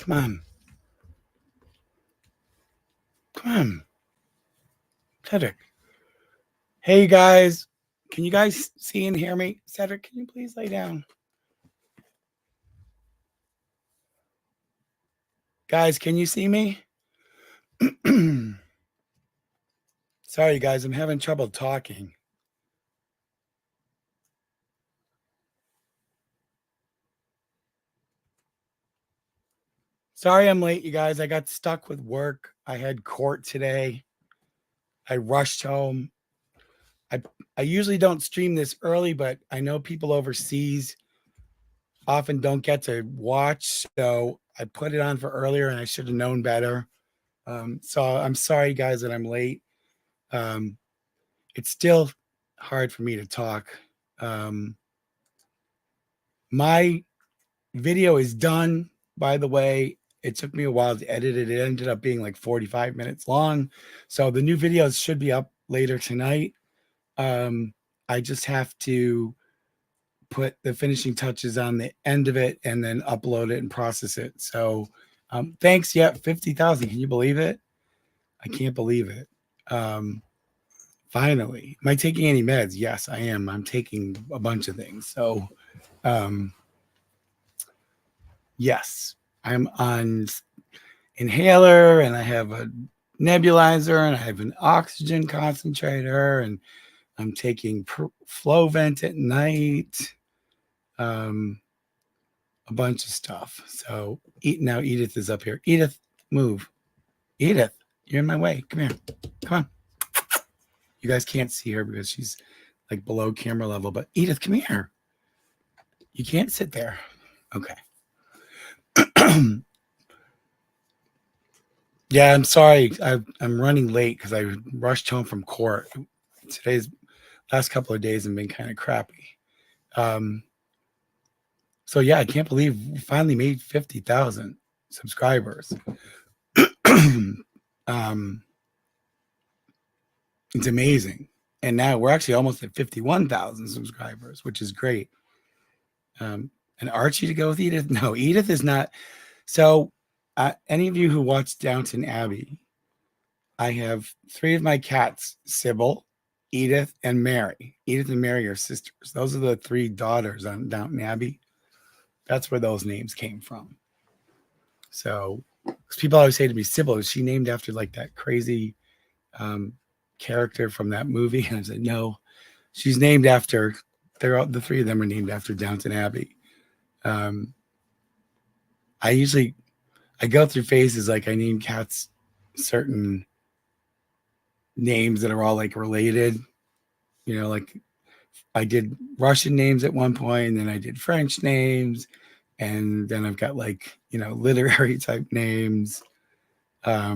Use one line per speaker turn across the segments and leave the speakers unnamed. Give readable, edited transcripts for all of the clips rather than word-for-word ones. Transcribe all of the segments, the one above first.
Come on. Come on. Cedric. Hey, guys. Can you guys see and hear me? Cedric, can you please lay down? Guys, can you see me? Sorry, guys. I'm having trouble talking. Sorry I'm late, you guys. I got stuck with work. I had court today. I rushed home. I usually don't stream this early, but I know people overseas often don't get to watch, so I put it on for earlier, and I should have known better. So I'm sorry, guys, that I'm late. It's still hard for me to talk. My video is done, by the way. It took me a while to edit it. It ended up being like 45 minutes long. So the new videos should be up later tonight. I just have to put the finishing touches on the end of it and then upload it and process it. So thanks. Yeah, 50,000. Can you believe it? I can't believe it. Finally. Am I taking any meds? Yes, I am. I'm taking a bunch of things. So yes, I'm on inhaler, and I have a nebulizer, and I have an oxygen concentrator, and I'm taking Flovent at night. A bunch of stuff. So now Edith is up here. Edith, move. Edith, you're in my way. Come here. Come on. You guys can't see her because she's like below camera level, but Edith, come here. You can't sit there. Okay. Yeah, I'm sorry. I'm running late because I rushed home from court. Today's last couple of days have been kind of crappy. So yeah, I can't believe we finally made 50,000 subscribers. It's amazing. And now we're actually almost at 51,000 subscribers, which is great. And Archie to go with Edith? No, Edith is not. So any of you who watch Downton Abbey, I have 3 of my cats, Sybil, Edith, and Mary. Edith and Mary are sisters. Those are the 3 daughters on Downton Abbey. That's where those names came from. So people always say to me, Sybil, is she named after like that crazy character from that movie? And I said, no, she's named after, the 3 of them are named after Downton Abbey. I go through phases, like I name cats certain names that are all like related, like I did Russian names at one point, and then I did French names, and then I've got like, literary type names. I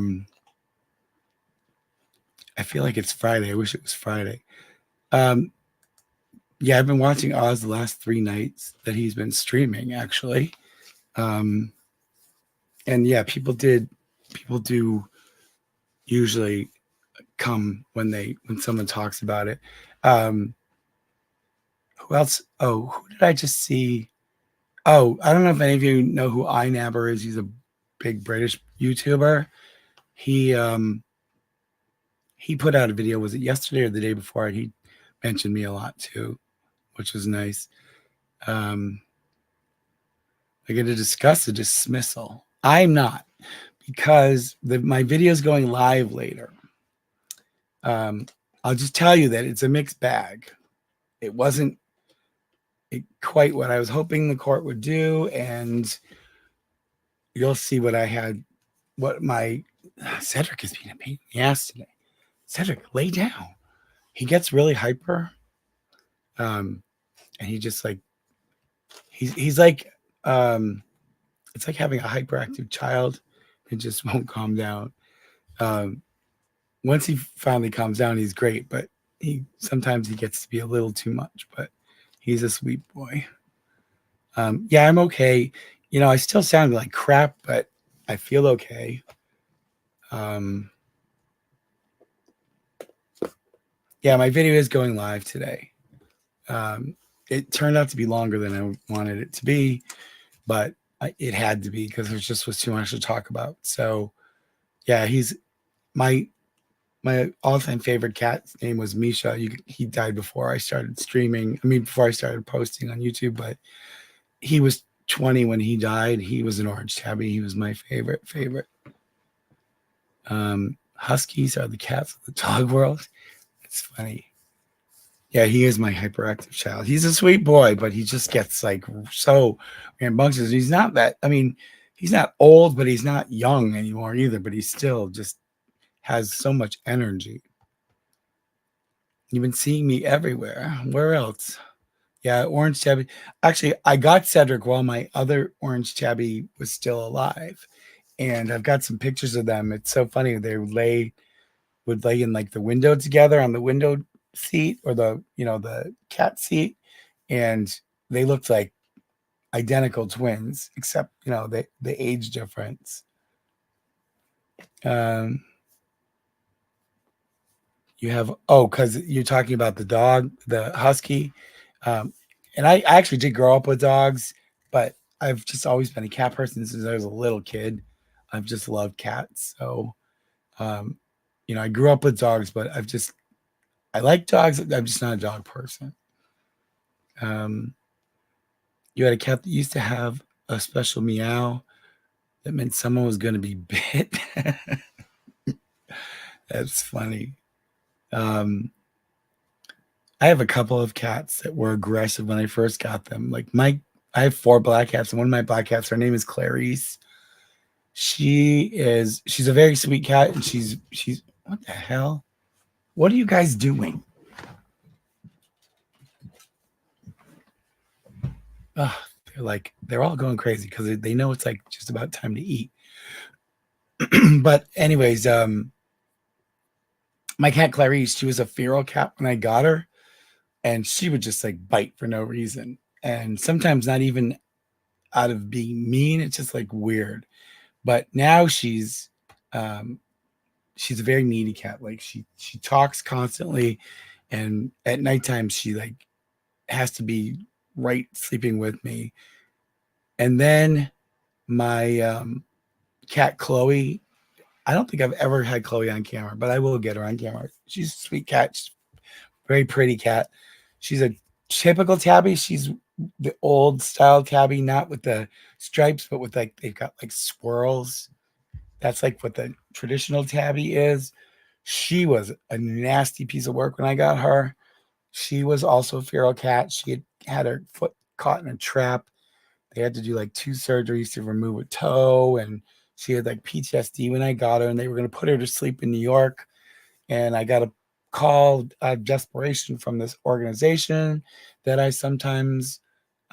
feel like it's Friday. I wish it was Friday. Yeah, I've been watching Oz the last 3 nights that he's been streaming, actually. And yeah, people do usually come when someone talks about it. Who else? Oh, who did I just see? Oh, I don't know if any of you know who iNabber is. He's a big British YouTuber. He put out a video. Was it yesterday or the day before? And he mentioned me a lot too, which was nice. I'm going to discuss the dismissal. I'm not, because my video is going live later. I'll just tell you that it's a mixed bag. It wasn't quite what I was hoping the court would do, and you'll see what my Cedric is being a pain in the ass today. Cedric, lay down. He gets really hyper, and he just like he's like it's like having a hyperactive child. It just won't calm down. Once he finally calms down, he's great, but sometimes he gets to be a little too much, but he's a sweet boy. Yeah, I'm okay. I still sound like crap, but I feel okay. Yeah, my video is going live today. It turned out to be longer than I wanted it to be, but It had to be because there just was too much to talk about. So yeah, he's my all-time favorite cat's name was Misha. He died before I started streaming. I mean, before I started posting on YouTube, but he was 20 when he died. He was an orange tabby. He was my favorite. Huskies are the cats of the dog world. It's funny. Yeah, he is my hyperactive child. He's a sweet boy, but he just gets like so rambunctious. He's not that, I mean, he's not old, but he's not young anymore either, but he still just has so much energy. You've been seeing me everywhere. Where else? Yeah, Orange Tabby. Actually, I got Cedric while my other Orange Tabby was still alive. And I've got some pictures of them. It's so funny. They would lay in like the window together on the window seat or the cat seat. And they looked like identical twins, except, the age difference. You have, because you're talking about the dog, the husky. And I actually did grow up with dogs, but I've just always been a cat person since I was a little kid. I've just loved cats. So, um, I grew up with dogs, but I like dogs. I'm just not a dog person. Um, you had a cat that used to have a special meow that meant someone was going to be bit. That's funny. Um, I have a couple of cats that were aggressive when I first got them. I have 4 black cats, and one of my black cats, her name is Clarice. She's a very sweet cat, and she's what the hell? What are you guys doing? Oh, they're all going crazy because they know it's like just about time to eat. But anyways, my cat Clarice, she was a feral cat when I got her, and she would just like bite for no reason, and sometimes not even out of being mean. It's just like weird. But now um, she's a very needy cat. Like she talks constantly, and at nighttime she like has to be right sleeping with me. And then my cat Chloe, I don't think I've ever had Chloe on camera, but I will get her on camera. She's a sweet cat. She's a very pretty cat. She's a typical tabby. She's the old style tabby, not with the stripes, but with like they've got like swirls. That's like what the traditional tabby is. She was a nasty piece of work when I got her. She was also a feral cat. She had her foot caught in a trap. They had to do like 2 surgeries to remove a toe, and she had like PTSD when I got her, and they were going to put her to sleep in New York. And I got a call of desperation from this organization that I sometimes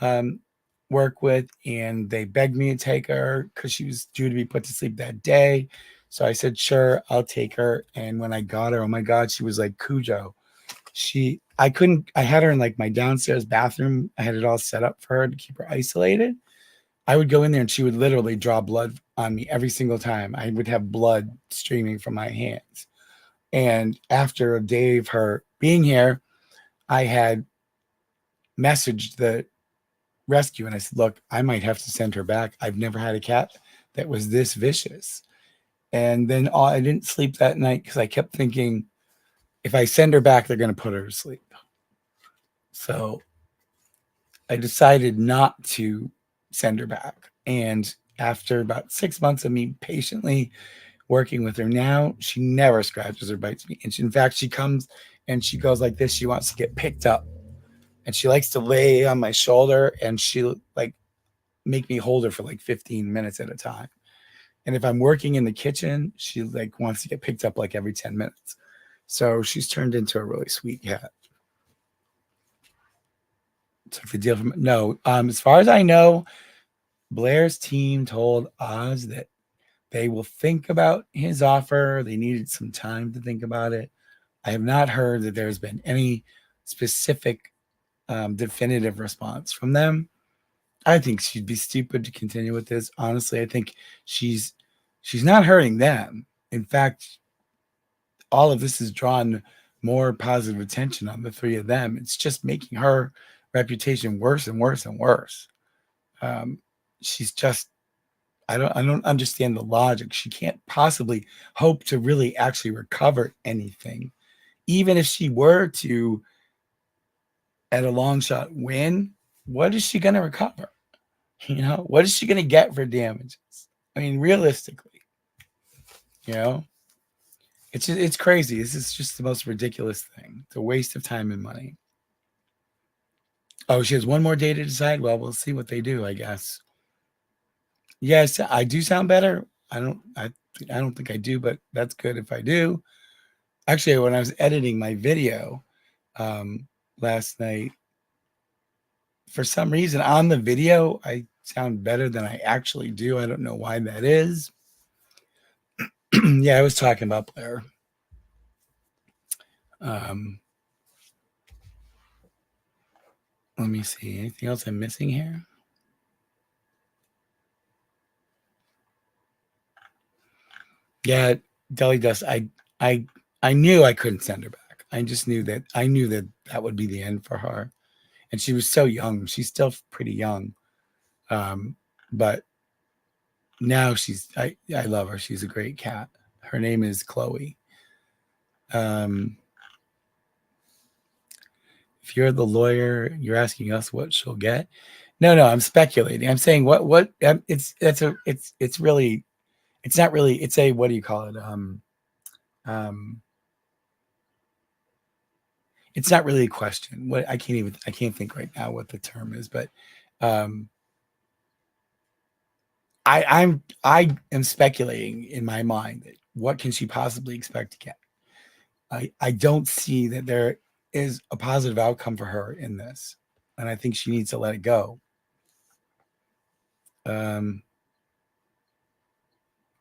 um, work with, and they begged me to take her because she was due to be put to sleep that day. So I said, sure, I'll take her. And when I got her, oh my God, she was like Cujo. I had her in like my downstairs bathroom. I had it all set up for her to keep her isolated. I would go in there and she would literally draw blood on me every single time. I would have blood streaming from my hands. And after a day of her being here, I had messaged the rescue and I said, look, I might have to send her back. I've never had a cat that was this vicious. And then I didn't sleep that night because I kept thinking, if I send her back, they're going to put her to sleep. So I decided not to send her back. And after about 6 months of me patiently working with her now, she never scratches or bites me. And in fact, she comes and she goes like this. She wants to get picked up and she likes to lay on my shoulder and she like make me hold her for like 15 minutes at a time. And if I'm working in the kitchen, she like wants to get picked up like every 10 minutes. So she's turned into a really sweet cat. Took the deal from no. As far as I know, Blair's team told Oz that they will think about his offer. They needed some time to think about it. I have not heard that there's been any specific definitive response from them. I think she'd be stupid to continue with this. Honestly, I think she's not hurting them. In fact, all of this has drawn more positive attention on the 3 of them. It's just making her reputation worse and worse and worse. Um, she's just, I don't understand the logic. She can't possibly hope to really actually recover anything. Even if she were to, at a long shot, win, what is she going to recover? You know, what is she going to get for damages? I mean, realistically, you know, it's crazy. This is just the most ridiculous thing. It's a waste of time and money. Oh, she has one more day to decide. Well, we'll see what they do, I guess. Yes, I do sound better. I don't think I do, but that's good if I do. Actually, when I was editing my video last night, for some reason on the video, I sound better than I actually do. I don't know why that is. Yeah, I was talking about Blair. Let me see. Anything else I'm missing here? Yeah, Deli Dust. I knew I couldn't send her back. I just knew that that would be the end for her. And she was so young. She's still pretty young. But now I love her. She's a great cat. Her name is Chloe. If you're the lawyer, you're asking us what she'll get. No, I'm speculating. I'm saying what it's really, it's not really, it's a, what do you call it? It's not really a question. What I can't think right now what the term is, but um I am speculating in my mind that what can she possibly expect to get? I don't see that there is a positive outcome for her in this, and I think she needs to let it go. In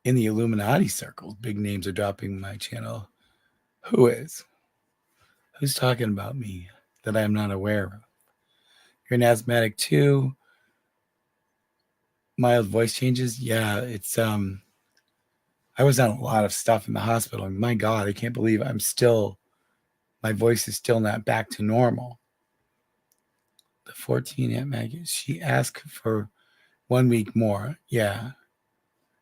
the Illuminati circles, big names are dropping my channel. Who is? Who's talking about me that I am not aware of? You're an asthmatic too. Mild voice changes. Yeah, it's I was on a lot of stuff in the hospital. And my God, I can't believe my voice is still not back to normal. The 14 Aunt Maggie, she asked for 1 week more. Yeah.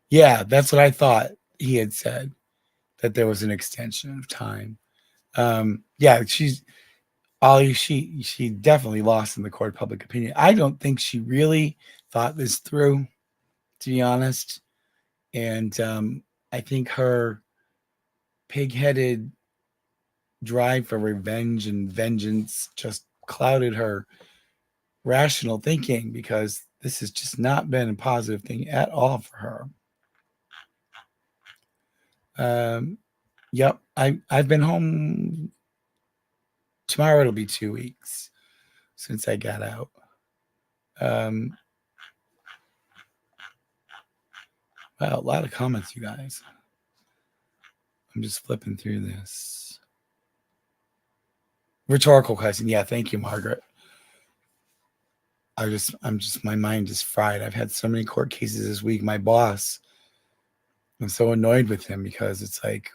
Yeah, that's what I thought he had said, that there was an extension of time. Yeah, she definitely lost in the court of public opinion. I don't think she really thought this through, to be honest. And I think her pig-headed drive for revenge and vengeance just clouded her rational thinking, because this has just not been a positive thing at all for her. Yep, I've been home. Tomorrow it'll be 2 weeks since I got out. Wow, a lot of comments, you guys. I'm just flipping through this. Rhetorical question. Yeah, thank you, Margaret. My mind is fried. I've had so many court cases this week. My boss, I'm so annoyed with him because it's like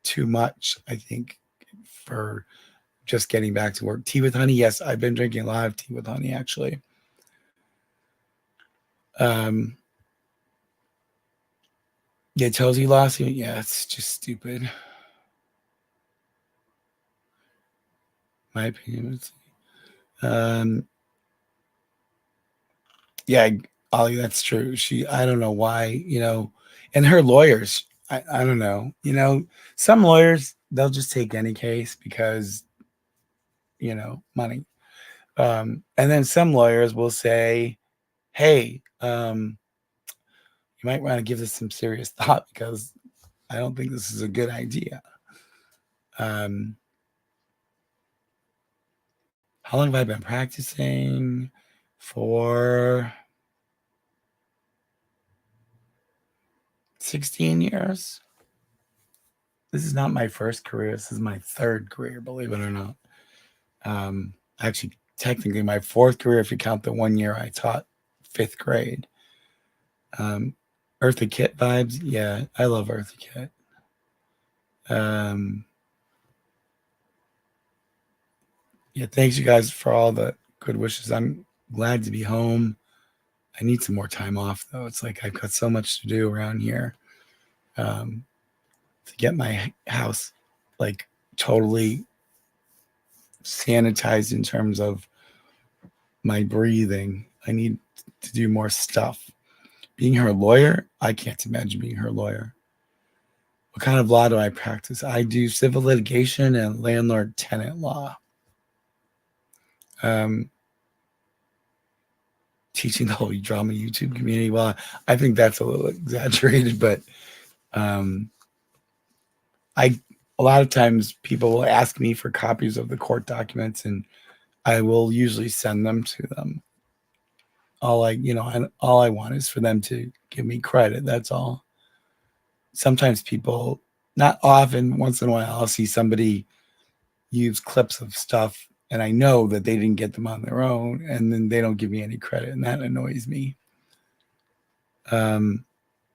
too much, I think, for just getting back to work. Tea with honey. Yes, I've been drinking a lot of tea with honey, actually. Yeah, tells you lawsuit. Yeah, it's just stupid. My opinion. Yeah, Ollie, that's true. I don't know why, and her lawyers, I don't know, some lawyers, they'll just take any case because, money. And then some lawyers will say, hey, you might want to give this some serious thought because I don't think this is a good idea. How long have I been practicing? For 16 years. This is not my first career. This is my third career, believe it or not. Actually, technically my fourth career, if you count the 1 year I taught 5th grade. Eartha Kitt vibes. Yeah, I love Eartha Kitt. Yeah, thanks you guys for all the good wishes. I'm glad to be home. I need some more time off though. It's like I've got so much to do around here to get my house like totally sanitized in terms of my breathing. I need to do more stuff. Being her lawyer, I can't imagine being her lawyer. What kind of law do I practice? I do civil litigation and landlord tenant law. Teaching the whole drama YouTube community. Well, I think that's a little exaggerated, but I a lot of times people will ask me for copies of the court documents, and I will usually send them to them. All I want is for them to give me credit. That's all. Sometimes people, not often, once in a while, I'll see somebody use clips of stuff, and I know that they didn't get them on their own, and then they don't give me any credit, and that annoys me. But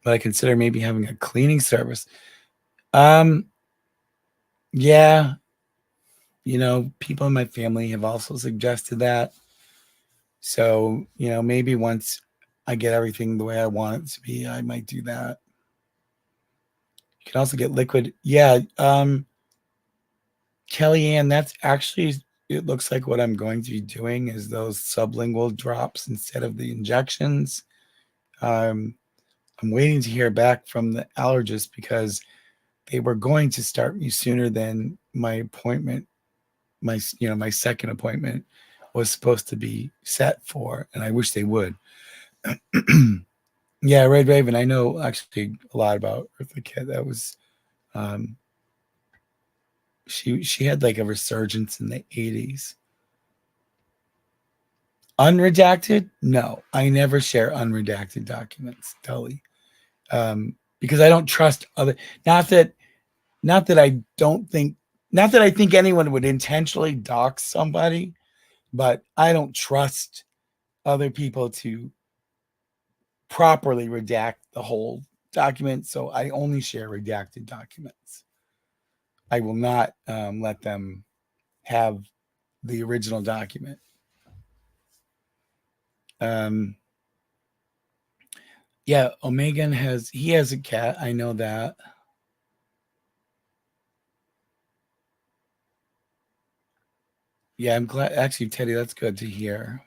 I consider maybe having a cleaning service. Yeah, people in my family have also suggested that. So, maybe once I get everything the way I want it to be, I might do that. You can also get liquid. Yeah, Kellyanne, that's actually, it looks like what I'm going to be doing is those sublingual drops instead of the injections. I'm waiting to hear back from the allergist because they were going to start me sooner than my appointment. My second appointment was supposed to be set for, and I wish they would. Yeah, Red Raven. I know actually a lot about Eartha Kitt. That was she had like a resurgence in the 80s. Unredacted? No, I never share unredacted documents, Tully. Because I don't trust other. Not that I don't think. Not that I think anyone would intentionally dox somebody, but I don't trust other people to properly redact the whole document. So I only share redacted documents. I will not let them have the original document. Yeah, Omegan he has a cat. I know that. Yeah, I'm glad. Actually, Teddy, that's good to hear.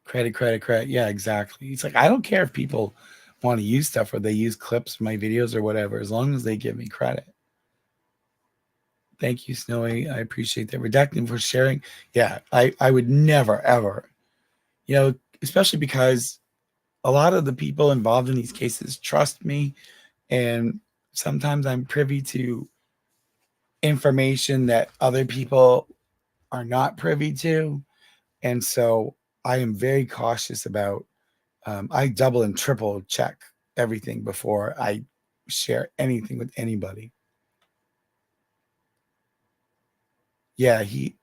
Credit. Yeah, exactly. It's like, I don't care if people want to use stuff or they use clips from my videos or whatever, as long as they give me credit. Thank you, Snowy. I appreciate that. Redacting for sharing. Yeah, I would never, ever, especially because a lot of the people involved in these cases trust me. And sometimes I'm privy to information that other people are not privy to. And so I am very cautious about, I double and triple check everything before I share anything with anybody. Yeah, he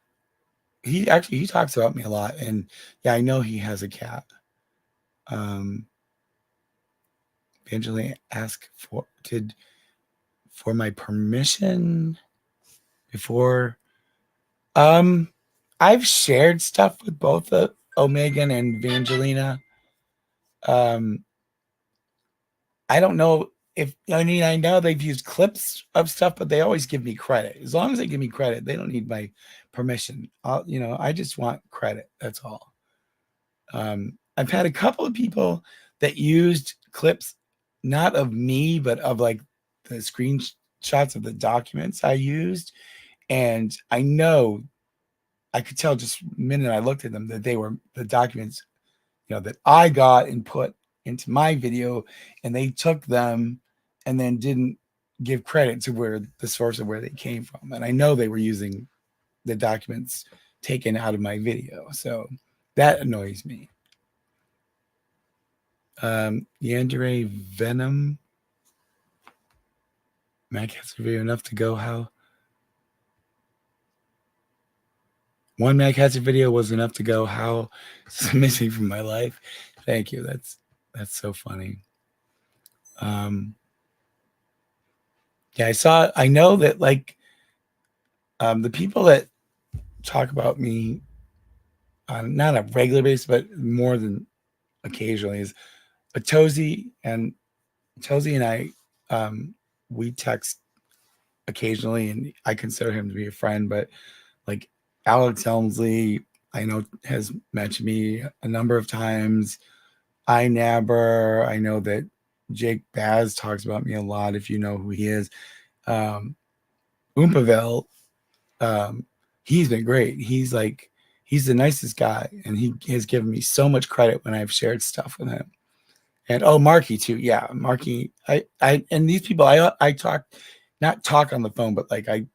talks about me a lot, and yeah, I know he has a cat. Eventually ask for my permission before. I've shared stuff with both Omegan and Evangelina. I don't know I know they've used clips of stuff, but they always give me credit. As long as they give me credit, they don't need my permission. I just want credit. That's all. I've had a couple of people that used clips, not of me, but of like the screenshots of the documents I used. And I know I could tell just the minute I looked at them that they were the documents, that I got and put into my video, and they took them and then didn't give credit to where the source of where they came from. And I know they were using the documents taken out of my video. So that annoys me. Yandere Venom. Madcatster video enough to go how? One Madcatster video was enough to go how? It's missing from my life. Thank you. That's so funny. Yeah, I know that like the people that talk about me on not a regular basis, but more than occasionally, is Tozy and I, we text occasionally, and I consider him to be a friend. But like Alex Helmsley, I know, has mentioned me a number of times. iNabber, I know that Jake Baz talks about me a lot, if you know who he is. Oompaville, he's been great. He's the nicest guy, and he has given me so much credit when I've shared stuff with him. And Marky too. Yeah, Marky. I and these people, I talk, not talk on the phone, but like I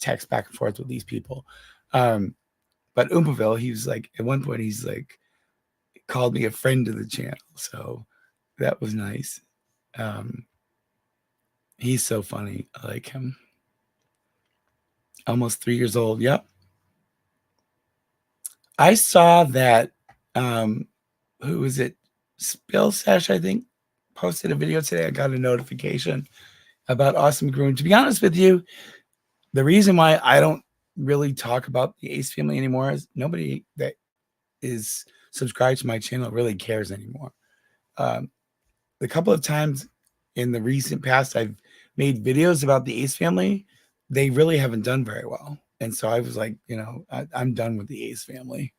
text back and forth with these people. But Oompaville, he was like, at one point, he's like, called me a friend of the channel. So that was nice. He's so funny. I like him. Almost 3 years old. Yep. I saw that. Who was it? Spill Sesh, I think, posted a video today. I got a notification about Awesome Groom. To be honest with you, the reason why I don't really talk about the Ace family anymore is nobody that is subscribed to my channel really cares anymore. The couple of times in the recent past I've made videos about the Ace family, they really haven't done very well. And so I was like, I'm done with the Ace family.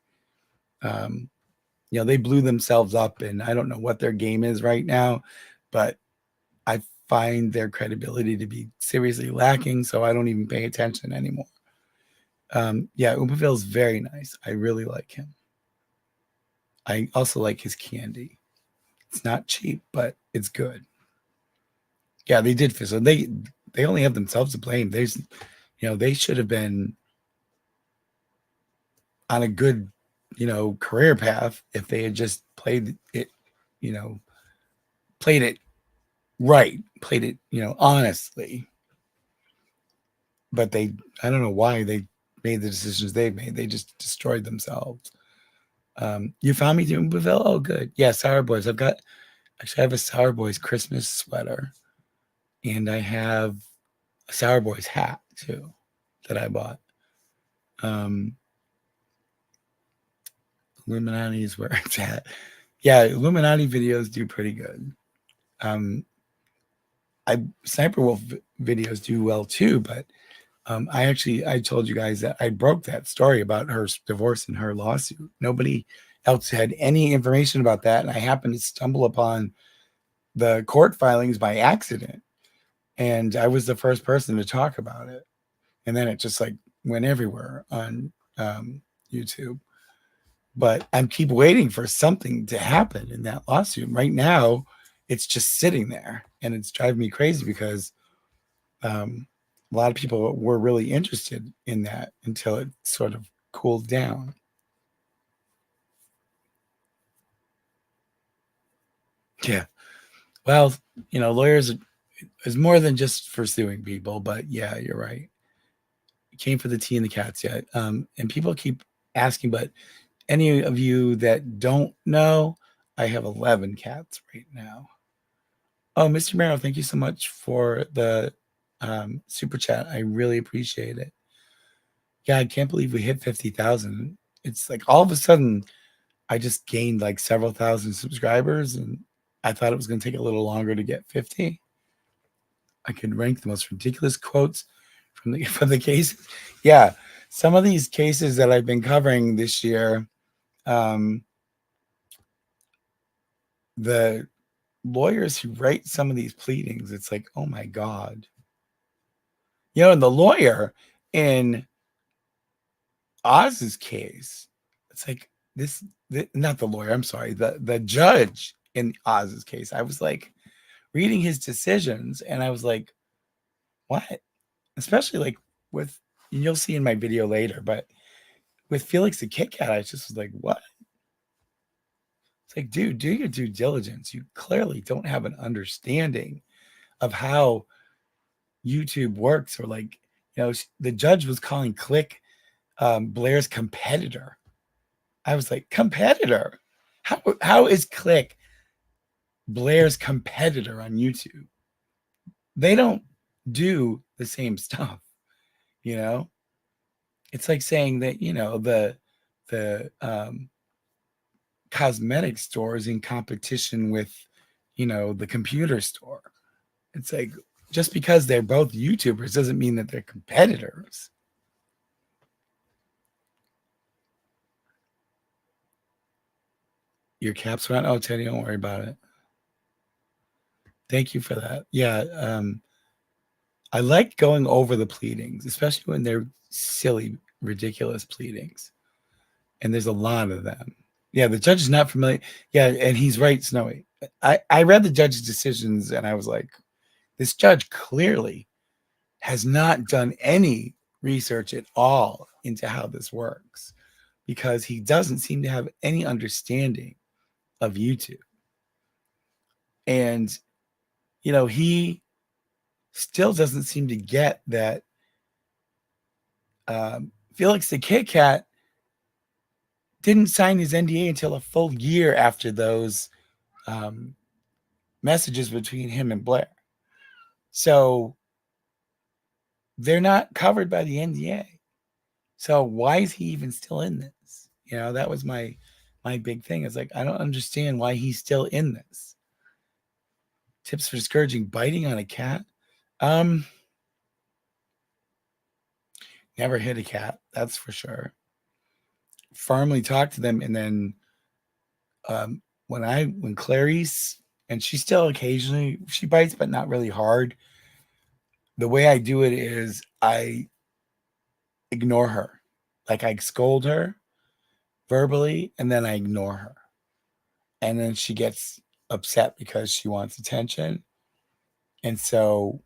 They blew themselves up, and I don't know what their game is right now, but I find their credibility to be seriously lacking, so I don't even pay attention anymore. Oompaville is very nice. I really like him. I also like his candy. It's not cheap, but it's good. Yeah, they did fizzle. They only have themselves to blame. They should have been on a good, career path if they had just played it right, played it, honestly. But I don't know why they made the decisions they made. They just destroyed themselves. You found me doing Baville? Oh, good. Yeah, Sour Boys. I have a Sour Boys Christmas sweater, and I have a Sour Boys hat too that I bought. Illuminati is where it's at. Yeah, Illuminati videos do pretty good. Sniper Wolf videos do well too, but I told you guys that I broke that story about her divorce and her lawsuit. Nobody else had any information about that, and I happened to stumble upon the court filings by accident, and I was the first person to talk about it. And then it just like went everywhere on YouTube. But I keep waiting for something to happen in that lawsuit. Right now, it's just sitting there, and it's driving me crazy because a lot of people were really interested in that until it sort of cooled down. Yeah. Well, lawyers is more than just for suing people, but yeah, you're right. It came for the tea and the cats yet. And people keep asking, but any of you that don't know, I have 11 cats right now. Oh, Mr. Merrill, thank you so much for the super chat. I really appreciate it. Yeah, I can't believe we hit 50,000. It's like all of a sudden I just gained like several thousand subscribers, and I thought it was going to take a little longer to get 50. I could rank the most ridiculous quotes from the cases. Yeah, some of these cases that I've been covering this year, the lawyers who write some of these pleadings, it's like, oh my God. And the lawyer in Oz's case, it's like not the lawyer, I'm sorry, the judge in Oz's case. I was like reading his decisions, and I was like, what? Especially like with, and you'll see in my video later, but with Felix the Kit Kat, I just was like, what? It's like, dude, do your due diligence. You clearly don't have an understanding of how YouTube works, or like, the judge was calling Click Blair's competitor. I was like, competitor? How is Click Blair's competitor on YouTube? They don't do the same stuff, It's like saying that, the cosmetic stores in competition with, the computer store. It's like, just because they're both YouTubers doesn't mean that they're competitors. Your caps went. Oh, Teddy, don't worry about it. Thank you for that. Yeah, I like going over the pleadings, especially when they're silly, ridiculous pleadings. And there's a lot of them. Yeah, the judge is not familiar. Yeah, and he's right, Snowy. I read the judge's decisions and I was like, this judge clearly has not done any research at all into how this works, because he doesn't seem to have any understanding of YouTube. And, he still doesn't seem to get that Felix the Kit Kat didn't sign his NDA until a full year after those messages between him and Blair. So they're not covered by the NDA. So why is he even still in this? That was my big thing. It's like, I don't understand why he's still in this. Tips for discouraging biting on a cat. Never hit a cat, that's for sure. Firmly talk to them, and then when Clarice, and she still occasionally she bites, but not really hard. The way I do it is I ignore her. Like, I scold her verbally and then I ignore her. And then she gets upset because she wants attention. And so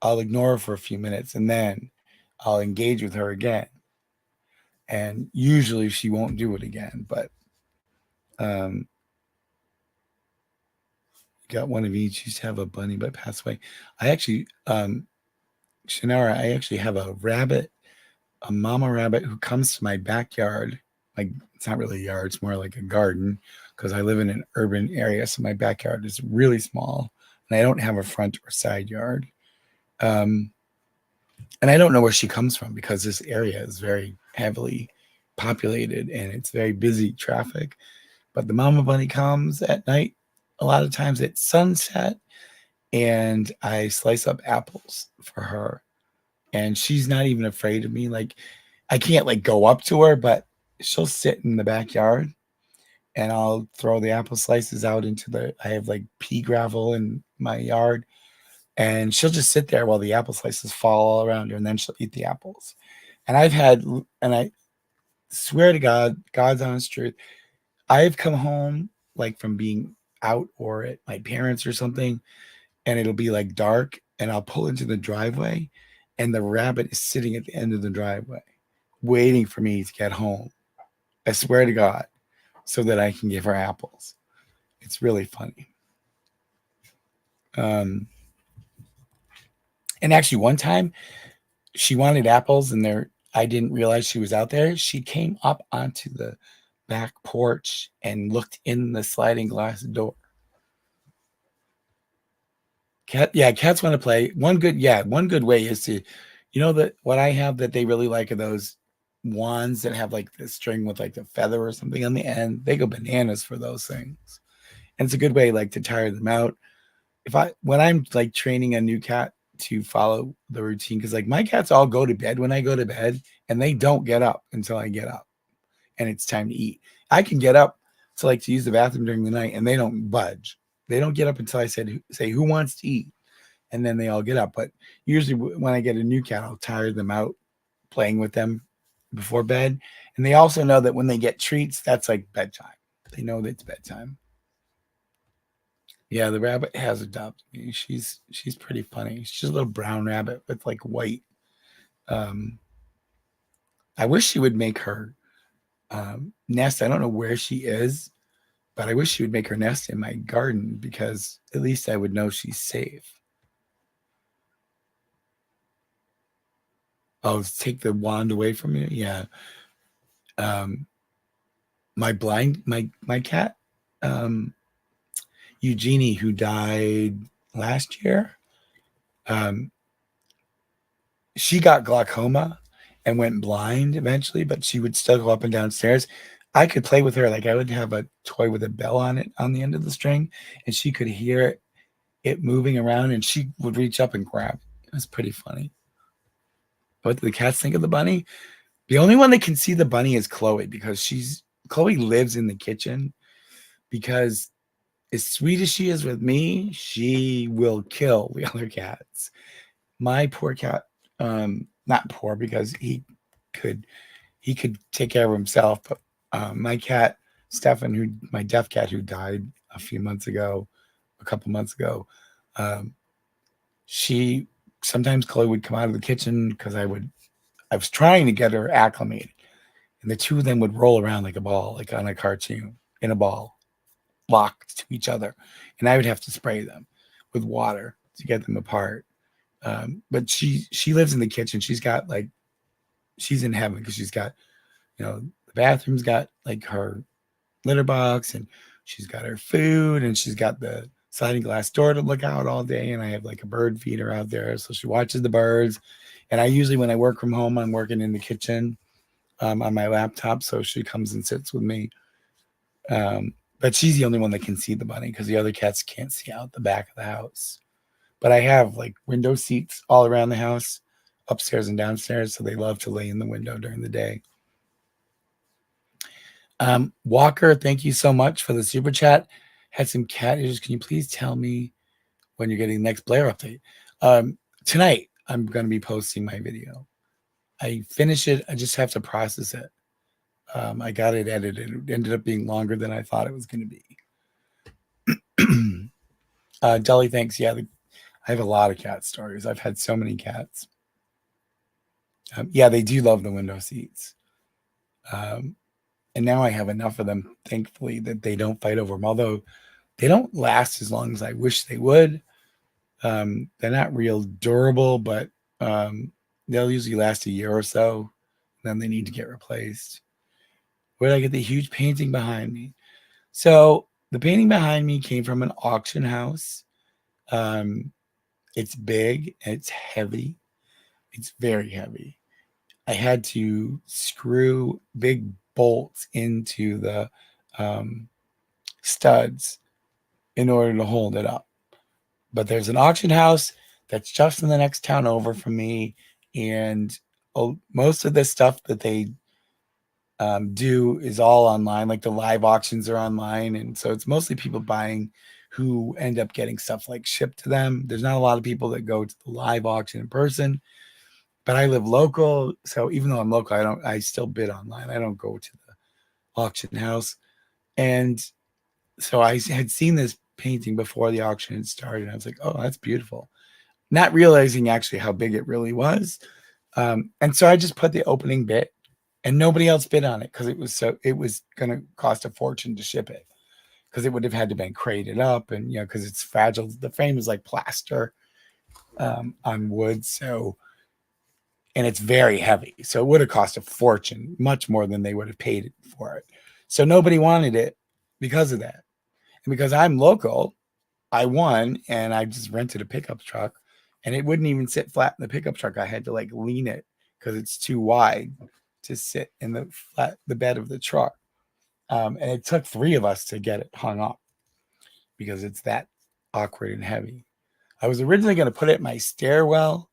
I'll ignore her for a few minutes and then I'll engage with her again. And usually she won't do it again, but got one of each. Used to have a bunny but passed away. I actually, Shannara, I actually have a rabbit, a mama rabbit who comes to my backyard. Like, it's not really a yard, it's more like a garden, because I live in an urban area, so my backyard is really small and I don't have a front or side yard. And I don't know where she comes from, because this area is very heavily populated and it's very busy traffic. But the mama bunny comes at night, a lot of times at sunset, and I slice up apples for her. And she's not even afraid of me. Like, I can't like go up to her, but she'll sit in the backyard and I'll throw the apple slices out I have like pea gravel in my yard, and she'll just sit there while the apple slices fall all around her, and then she'll eat the apples. And I swear to God, God's honest truth, I've come home like from being out or at my parents or something, and it'll be like dark, and I'll pull into the driveway and the rabbit is sitting at the end of the driveway waiting for me to get home. I swear to God, so that I can give her apples. It's really funny. And actually, one time she wanted apples, and I didn't realize she was out there. She came up onto the back porch and looked in the sliding glass door. Cats want to play. One good way is to, that what I have that they really like are those wands that have like the string with like the feather or something on the end. They go bananas for those things. And it's a good way like to tire them out. When I'm like training a new cat to follow the routine, because like my cats all go to bed when I go to bed, and they don't get up until I get up and it's time to eat. I can get up to use the bathroom during the night and they don't budge. They don't get up until I say who wants to eat, and then they all get up. But usually when I get a new cat, I'll tire them out playing with them before bed. And they also know that when they get treats, that's like bedtime. They know that it's bedtime. Yeah, the rabbit has adopted me. She's pretty funny. She's a little brown rabbit with like white. I wish she would make her nest. I don't know where she is, but I wish she would make her nest in my garden, because at least I would know she's safe. Oh, take the wand away from you? Yeah. My cat, Eugenie, who died last year, she got glaucoma, and went blind eventually, but she would still go up and downstairs. I could play with her. Like I would have a toy with a bell on it on the end of the string, and she could hear it moving around, and she would reach up and grab it. It was pretty funny. What do the cats think of the bunny? The only one that can see the bunny is Chloe, because Chloe lives in the kitchen, because as sweet as she is with me, she will kill the other cats. My poor cat, not poor because could he could take care of himself, but my cat Stefan, my deaf cat who died a couple months ago, um, she sometimes Chloe would come out of the kitchen because I was trying to get her acclimated, and the two of them would roll around like a ball, like on a cartoon, in a ball, locked to each other, and I would have to spray them with water to get them apart. But she lives in the kitchen. She's in heaven because she's got, the bathroom's got like her litter box, and she's got her food, and she's got the sliding glass door to look out all day, and I have like a bird feeder out there, so she watches the birds. And I usually, when I work from home, I'm working in the kitchen on my laptop, so she comes and sits with me. But she's the only one that can see the bunny because the other cats can't see out the back of the house. But I have like window seats all around the house, upstairs and downstairs, so they love to lay in the window during the day. Walker, thank you so much for the super chat. Had some cat issues. Can you please tell me when you're getting the next Blair update? Tonight, I'm going to be posting my video. I finish it. I just have to process it. I got it edited. It ended up being longer than I thought it was going to be. Deli, thanks. Yeah, I have a lot of cat stories. I've had so many cats. Yeah, they do love the window seats. And now I have enough of them, thankfully, that they don't fight over them. Although they don't last as long as I wish they would. They're not real durable, but they'll usually last a year or so. Then they need to get replaced. Where did I get the huge painting behind me? So the painting behind me came from an auction house. It's big and it's heavy. It's very heavy. I had to screw big bolts into the studs in order to hold it up. But there's an auction house that's just in the next town over from me, and most of the stuff that they do is all online. Like the live auctions are online, and so it's mostly people buying who end up getting stuff like shipped to them. There's not a lot of people that go to the live auction in person, but I live local, so even though I'm local, I still bid online. I don't go to the auction house. And so I had seen this painting before the auction had started. I was like, oh, that's beautiful, not realizing actually how big it really was. And so I just put the opening bit, and nobody else bid on it because it was going to cost a fortune to ship it, because it would have had to been crated up, and because it's fragile. The frame is like plaster on wood, and it's very heavy, so it would have cost a fortune, much more than they would have paid for it. So nobody wanted it because of that, and because I'm local, I won, and I just rented a pickup truck, and it wouldn't even sit flat in the pickup truck. I had to like lean it because it's too wide to sit in the bed of the truck. And it took 3 of us to get it hung up because it's that awkward and heavy. I was originally going to put it in my stairwell.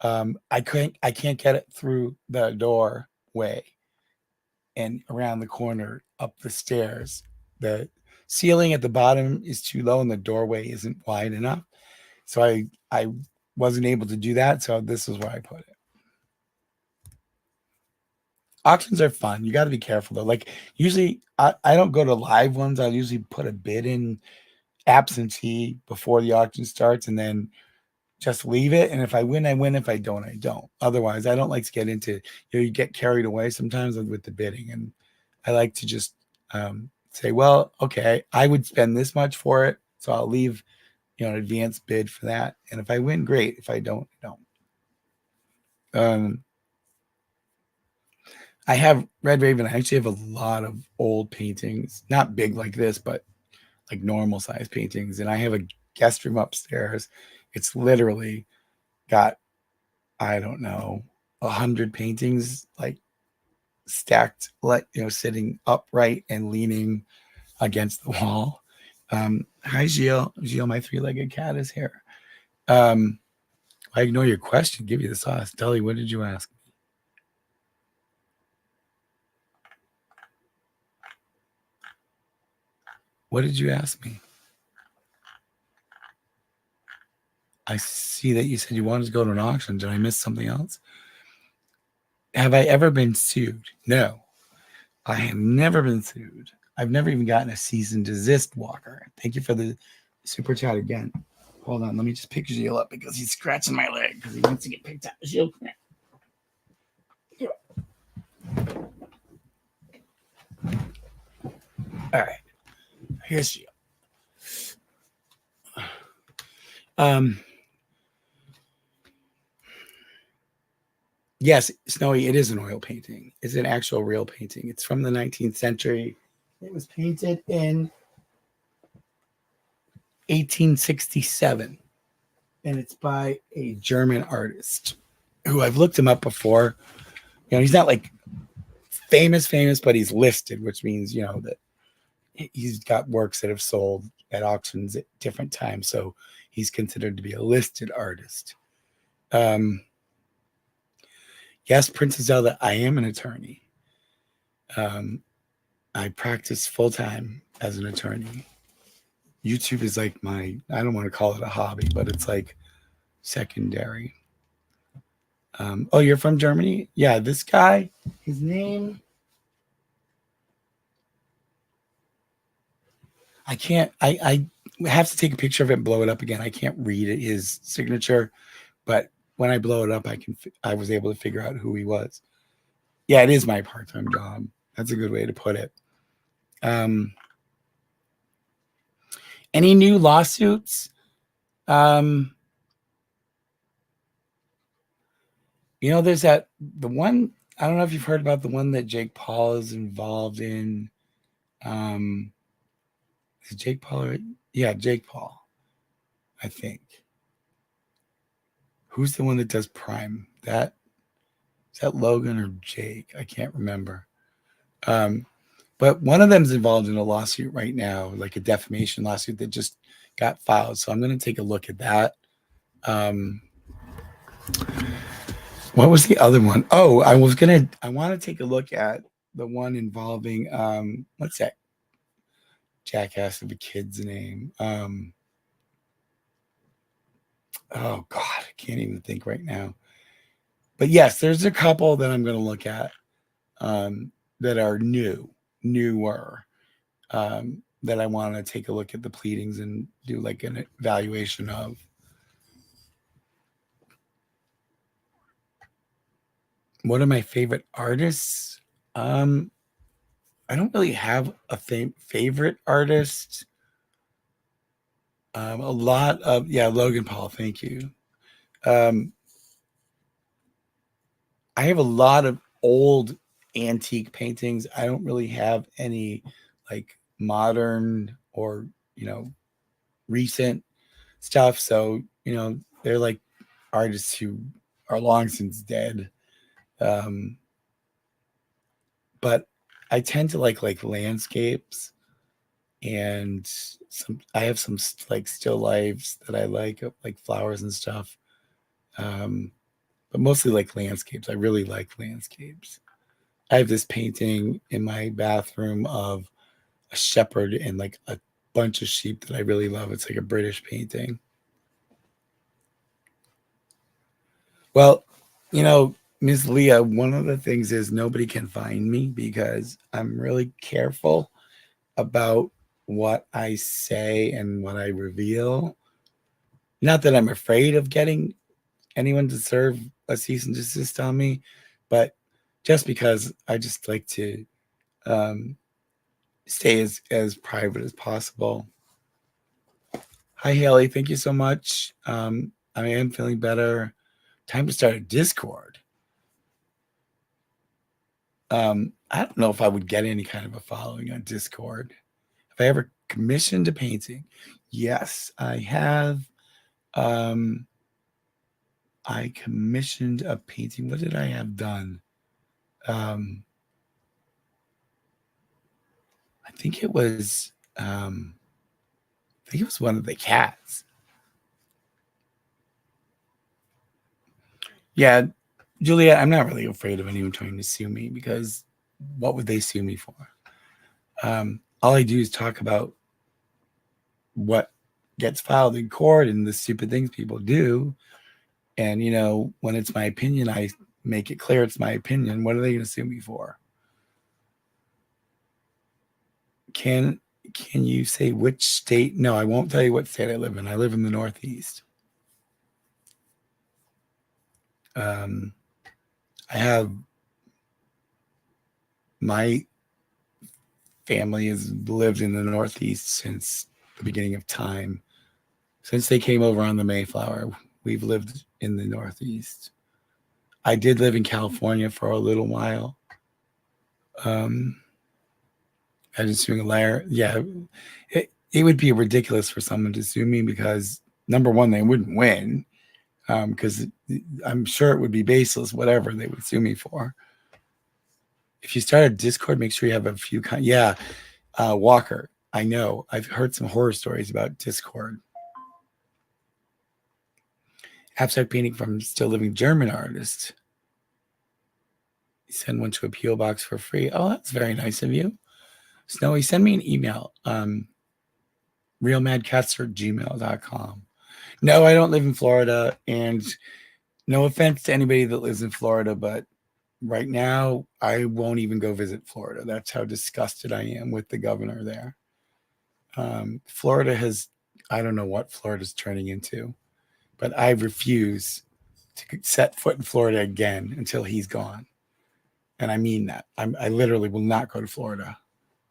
I can't get it through the doorway and around the corner up the stairs. The ceiling at the bottom is too low and the doorway isn't wide enough. So I wasn't able to do that. So this is where I put it. Auctions are fun. You got to be careful though. Like usually I don't go to live ones. I'll usually put a bid in absentee before the auction starts and then just leave it. And if I win, I win. If I don't, I don't. Otherwise, I don't like to get into, you get carried away sometimes with the bidding. And I like to just say, well, okay, I would spend this much for it. So I'll leave, an advance bid for that. And if I win, great. If I don't, I don't. I have Red Raven. I actually have a lot of old paintings, not big like this, but like normal size paintings. And I have a guest room upstairs. It's literally got, I don't know, 100 paintings like stacked, like, sitting upright and leaning against the wall. Hi, Gilles. Gilles, my three-legged cat is here. I ignore your question. Give you the sauce. Deli, what did you ask? What did you ask me? I see that you said you wanted to go to an auction. Did I miss something else? Have I ever been sued? No, I have never been sued. I've never even gotten a cease and desist, Walker. Thank you for the super chat again. Hold on, let me just pick Gilles up because he's scratching my leg because he wants to get picked up. Gilles, come here. All right, here's Gilles. Yes, Snowy, it is an oil painting. It's an actual real painting. It's from the 19th century. It was painted in 1867, and it's by a German artist who I've looked him up before. He's not like famous, but he's listed, which means, that he's got works that have sold at auctions at different times. So he's considered to be a listed artist. Yes, Princess Zelda, I am an attorney. I practice full-time as an attorney. YouTube is like I don't want to call it a hobby, but it's like secondary. Oh, you're from Germany? Yeah, this guy, his name, I have to take a picture of it and blow it up again. I can't read his signature, but when I blow it up, I was able to figure out who he was. Yeah, it is my part-time job. That's a good way to put it. Any new lawsuits? There's the one, I don't know if you've heard about the one that Jake Paul is involved in. Is it Jake Paul? Yeah, Jake Paul, I think. Who's the one that does Prime? Is that Logan or Jake? I can't remember. But one of them's involved in a lawsuit right now, like a defamation lawsuit that just got filed. So I'm going to take a look at that. What was the other one? Oh, I want to take a look at the one involving, what's that jackass of a kid's name? Oh God, I can't even think right now. But yes, there's a couple that I'm going to look at that are newer, that I want to take a look at the pleadings and do like an evaluation of. One of my favorite artists? I don't really have a favorite artist. A lot of, Logan Paul, thank you. I have a lot of old antique paintings. I don't really have any like modern or, recent stuff. So, they're like artists who are long since dead. But I tend to like landscapes, and I have some like still lifes that I like flowers and stuff. But mostly like landscapes. I really like landscapes. I have this painting in my bathroom of a shepherd and like a bunch of sheep that I really love. It's like a British painting. Well, Ms. Leah, one of the things is nobody can find me because I'm really careful about what I say and what I reveal. Not that I'm afraid of getting anyone to serve a cease and desist on me, but just because I just like to stay as private as possible. Hi, Haley. Thank you so much. I am feeling better. Time to start a Discord. I don't know if I would get any kind of a following on Discord. Have I ever commissioned a painting? Yes, I have. I commissioned a painting. What did I have done? I think it was one of the cats. Yeah, Juliet, I'm not really afraid of anyone trying to sue me because what would they sue me for? All I do is talk about what gets filed in court and the stupid things people do. And, when it's my opinion, I make it clear it's my opinion. What are they going to sue me for? Can you say which state? No, I won't tell you what state I live in. I live in the Northeast. I have my family has lived in the Northeast since the beginning of time. Since they came over on the Mayflower, we've lived in the Northeast. I did live in California for a little while. I just doing a layer. Yeah, it would be ridiculous for someone to sue me because number one, they wouldn't win because I'm sure it would be baseless, whatever they would sue me for. If you start a Discord, make sure you have a few. Walker, I know. I've heard some horror stories about Discord. Abstract painting from still living German artist. You send one to a PO box for free. Oh, that's very nice of you. Snowy, send me an email. realmadcatster@gmail.com. No, I don't live in Florida, and no offense to anybody that lives in Florida, but right now I won't even go visit Florida. That's how disgusted I am with the governor there. Florida has, I don't know what Florida's turning into, but I refuse to set foot in Florida again until he's gone. And I mean that. I literally will not go to Florida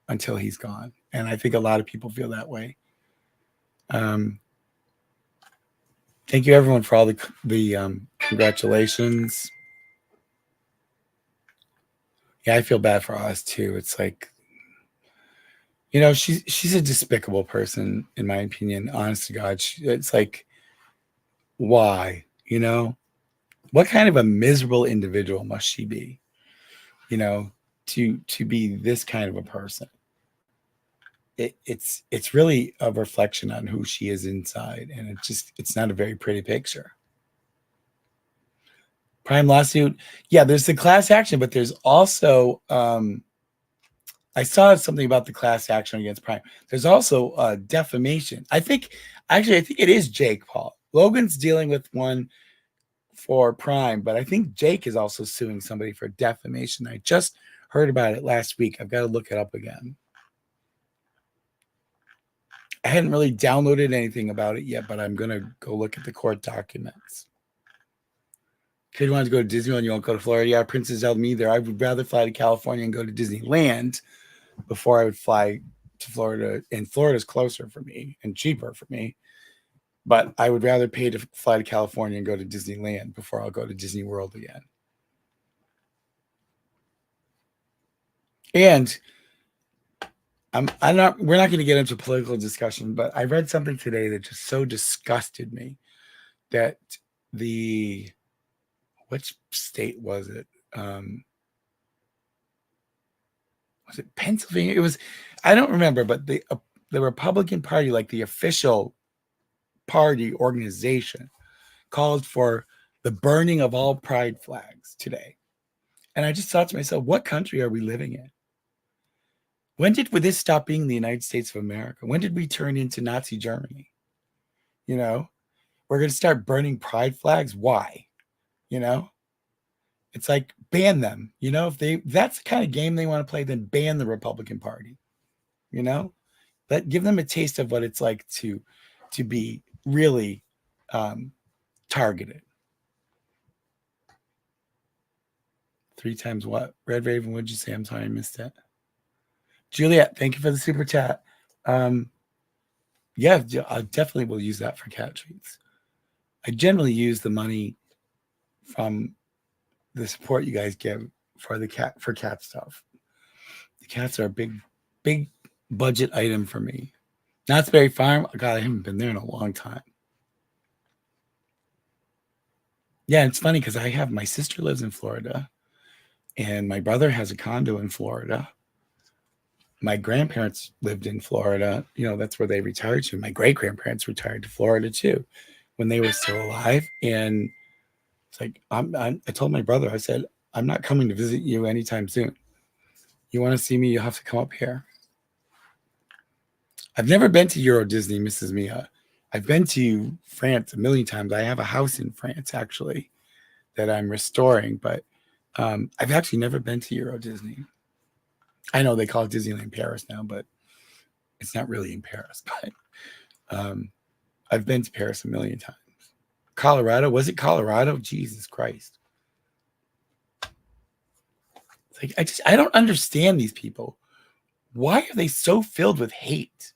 until he's gone. And I think a lot of people feel that way. Thank you, everyone, for all the congratulations. Yeah, I feel bad for Oz too. It's like, she's a despicable person, in my opinion. Honest to God, it's like, why? What kind of a miserable individual must she be? To be this kind of a person. It's really a reflection on who she is inside, and it's not a very pretty picture. Prime lawsuit. Yeah, there's the class action, but there's also I saw something about the class action against Prime. There's also defamation. I think it is Jake Paul. Logan's dealing with one for Prime, but I think Jake is also suing somebody for defamation. I just heard about it last week. I've got to look it up again. I hadn't really downloaded anything about it yet, but I'm going to go look at the court documents. Kid wanted to go to Disneyland. You won't go to Florida? Yeah, Princess told me there. I would rather fly to California and go to Disneyland before I would fly to Florida. And Florida's closer for me and cheaper for me. But I would rather pay to fly to California and go to Disneyland before I'll go to Disney World again. And we're not going to get into political discussion, but I read something today that just so disgusted me that which state was it? Was it Pennsylvania? It was, I don't remember, but the Republican Party, like the official party organization, called for the burning of all pride flags today. And I just thought to myself, what country are we living in? When did this stop being the United States of America? When did we turn into Nazi Germany? We're going to start burning pride flags. Why? It's like ban them. If that's the kind of game they want to play, then ban the Republican Party. Give them a taste of what it's like to be really targeted. 3 times what? Red Raven, what'd you say? I'm sorry, I missed that. Juliet, thank you for the super chat. Yeah, I definitely will use that for cat treats. I generally use the money from the support you guys give for cat stuff. The cats are a big budget item for me. Knott's Berry Farm. God, I haven't been there in a long time. Yeah, it's funny because I have my sister lives in Florida, and my brother has a condo in Florida. My grandparents lived in Florida. You know, that's where they retired to. My great grandparents retired to Florida too when they were still alive. And it's like, I told my brother, I said, I'm not coming to visit you anytime soon. You want to see me, you have to come up here. I've never been to Euro Disney, Mrs. Mia. I've been to France a million times. I have a house in France, actually, that I'm restoring, but I've actually never been to Euro Disney. I know they call it Disneyland Paris now, but it's not really in Paris. But I've been to Paris a million times. Colorado, was it Colorado? Jesus Christ. It's like I don't understand these people. Why are they so filled with hate?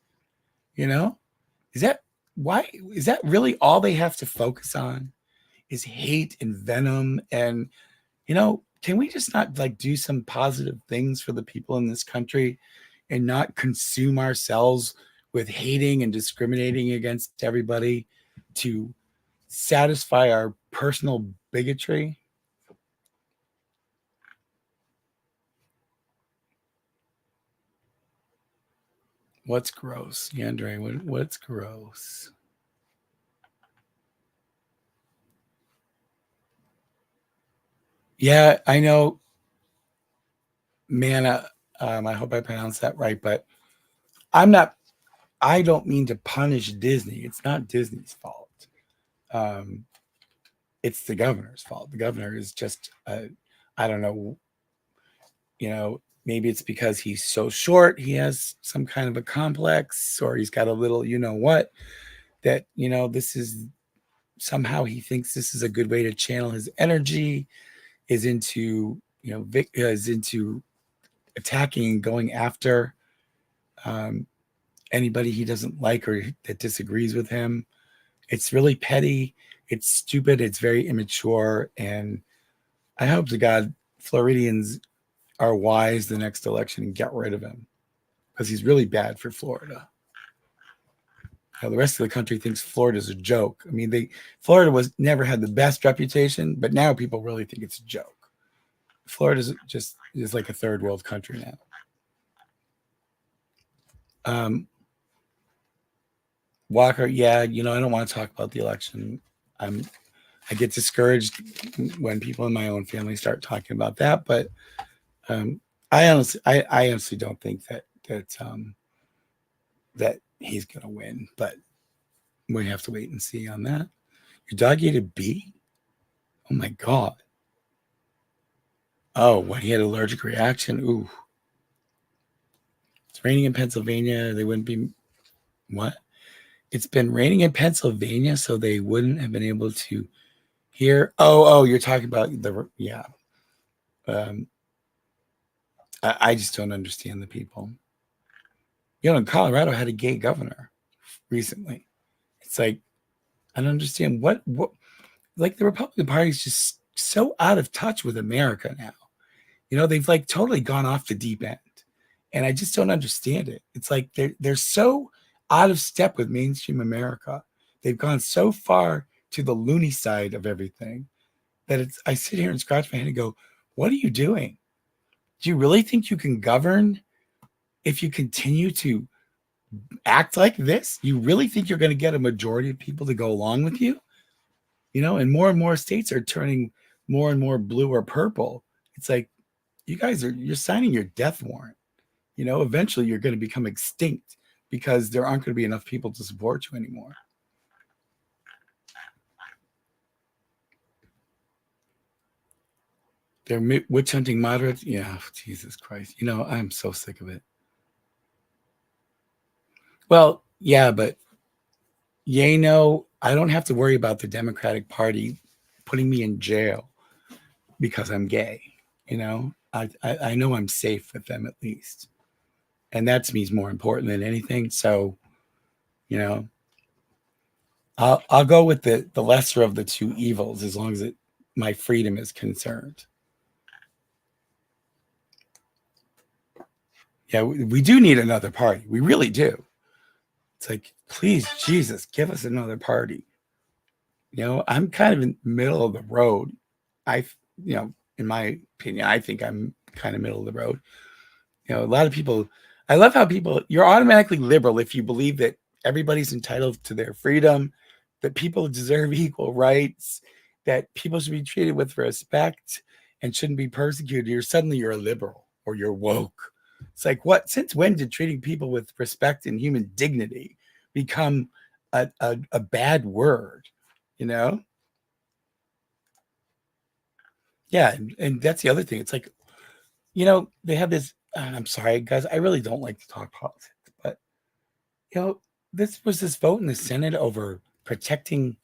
You know? Is that really all they have to focus on? Is hate and venom? And can we just not like do some positive things for the people in this country and not consume ourselves with hating and discriminating against everybody to satisfy our personal bigotry? What's gross? Yandere, what's gross? Yeah, I know, Mana. I hope I pronounced that right, but I'm not. I don't mean to punish Disney. It's not Disney's fault. Um, it's the governor's fault. The governor is just, I don't know. Maybe it's because he's so short. He has some kind of a complex, or he's got a little, what, that this is somehow he thinks this is a good way to channel his energy. Is into is into attacking and going after um, anybody he doesn't like or that disagrees with him. It's really petty. It's stupid. It's very immature. And I hope to God Floridians are wise the next election and get rid of him because he's really bad for Florida. The rest of the country thinks Florida's a joke. I mean, Florida was never had the best reputation, but now people really think it's a joke. Florida's just is like a third world country now. Walker, yeah, I don't want to talk about the election. I get discouraged when people in my own family start talking about that, but I honestly don't think that he's gonna win. But we have to wait and see on that. Your dog ate a bee? Oh my god! Oh, what, he had an allergic reaction? Ooh. It's raining in Pennsylvania. They wouldn't be what? It's been raining in Pennsylvania, so they wouldn't have been able to hear. Oh, you're talking about yeah. I just don't understand the people. Colorado had a gay governor recently. It's like, I don't understand what like the Republican Party is just so out of touch with America now. They've like totally gone off the deep end. And I just don't understand it. It's like they're so out of step with mainstream America. They've gone so far to the loony side of everything that I sit here and scratch my head and go, what are you doing? Do you really think you can govern if you continue to act like this? You really think you're going to get a majority of people to go along with you? And more states are turning more and more blue or purple. It's like, you're signing your death warrant. Eventually you're going to become extinct because there aren't going to be enough people to support you anymore. They're witch hunting moderates. Yeah, Jesus Christ. I'm so sick of it. Well, yeah, but I don't have to worry about the Democratic Party putting me in jail because I'm gay. I know I'm safe with them at least. And that to me is more important than anything. So, I'll go with the lesser of the two evils as long as my freedom is concerned. Yeah, we do need another party. We really do. It's like, please, Jesus, give us another party. I'm kind of in the middle of the road. I, in my opinion, I think I'm kind of middle of the road. A lot of people, I love how you're automatically liberal if you believe that everybody's entitled to their freedom, that people deserve equal rights, that people should be treated with respect and shouldn't be persecuted. You're a liberal or you're woke. It's like, what? Since when did treating people with respect and human dignity become a bad word? You know? Yeah, and that's the other thing. It's like, they have this. I'm sorry, guys. I really don't like to talk politics, but this vote in the Senate over protecting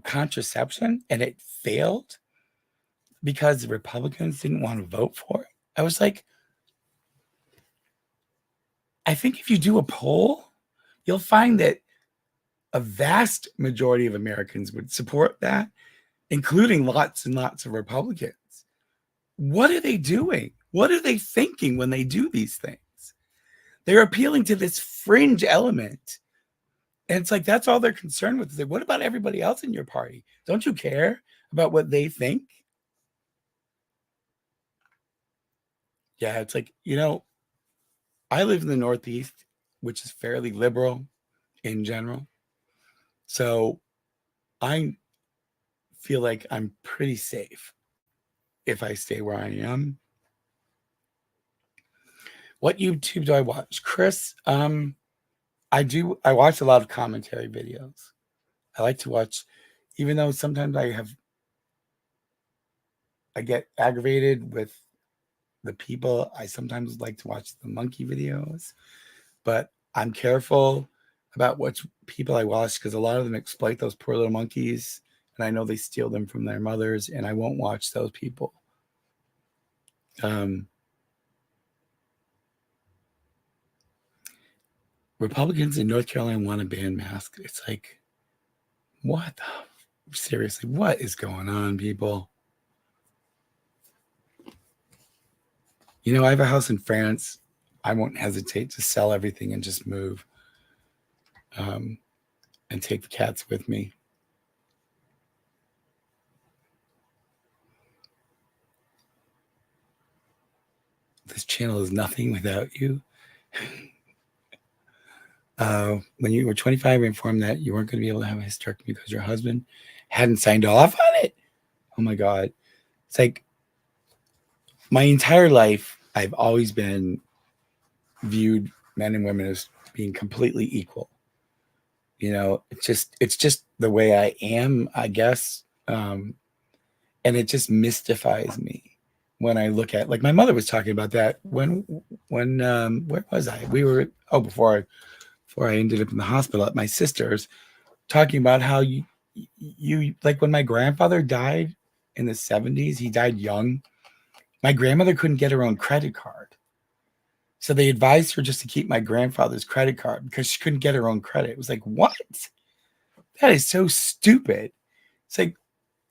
contraception, and it failed because the Republicans didn't want to vote for it. I was like, I think if you do a poll, you'll find that a vast majority of Americans would support that, including lots and lots of Republicans. What are they doing? What are they thinking when they do these things? They're appealing to this fringe element. And it's like, that's all they're concerned with. Like, what about everybody else in your party? Don't you care about what they think? Yeah, it's like, I live in the Northeast, which is fairly liberal in general. So I feel like I'm pretty safe if I stay where I am. What YouTube do I watch? Chris, I watch a lot of commentary videos. I like to watch, even though sometimes I get aggravated with the people. I sometimes like to watch the monkey videos, but I'm careful about which people I watch because a lot of them exploit those poor little monkeys, and I know they steal them from their mothers, and I won't watch those people. Republicans in North Carolina want to ban masks. It's like, what? Seriously, what is going on, people? I have a house in France. I won't hesitate to sell everything and just move and take the cats with me. This channel is nothing without you. When you were 25, you were informed that you weren't going to be able to have a hysterectomy because your husband hadn't signed off on it. Oh my God. It's like my entire life, I've always been viewed men and women as being completely equal. It's just the way I am, I guess. And it just mystifies me when I look at, like, my mother was talking about that when where was I? We were before I ended up in the hospital at my sister's, talking about how you like when my grandfather died in the 70s, he died young. My grandmother couldn't get her own credit card. So they advised her just to keep my grandfather's credit card because she couldn't get her own credit. It was like, what? That is so stupid. It's like,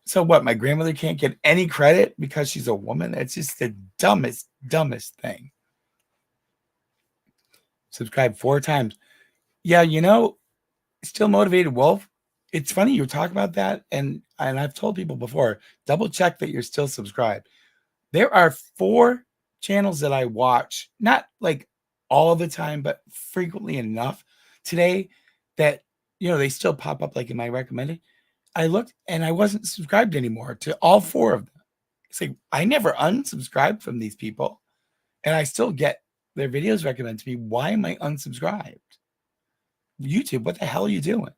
so what? My grandmother can't get any credit because she's a woman? That's just the dumbest thing. Subscribe 4 times. Yeah, Still Motivated Wolf. It's funny you talk about that, and I've told people before, double check that you're still subscribed. There are 4 channels that I watch, not like all the time, but frequently enough today that they still pop up like in my recommended. I looked and I wasn't subscribed anymore to all 4 of them. It's like I never unsubscribed from these people, and I still get their videos recommended to me. Why am I unsubscribed? YouTube, what the hell are you doing?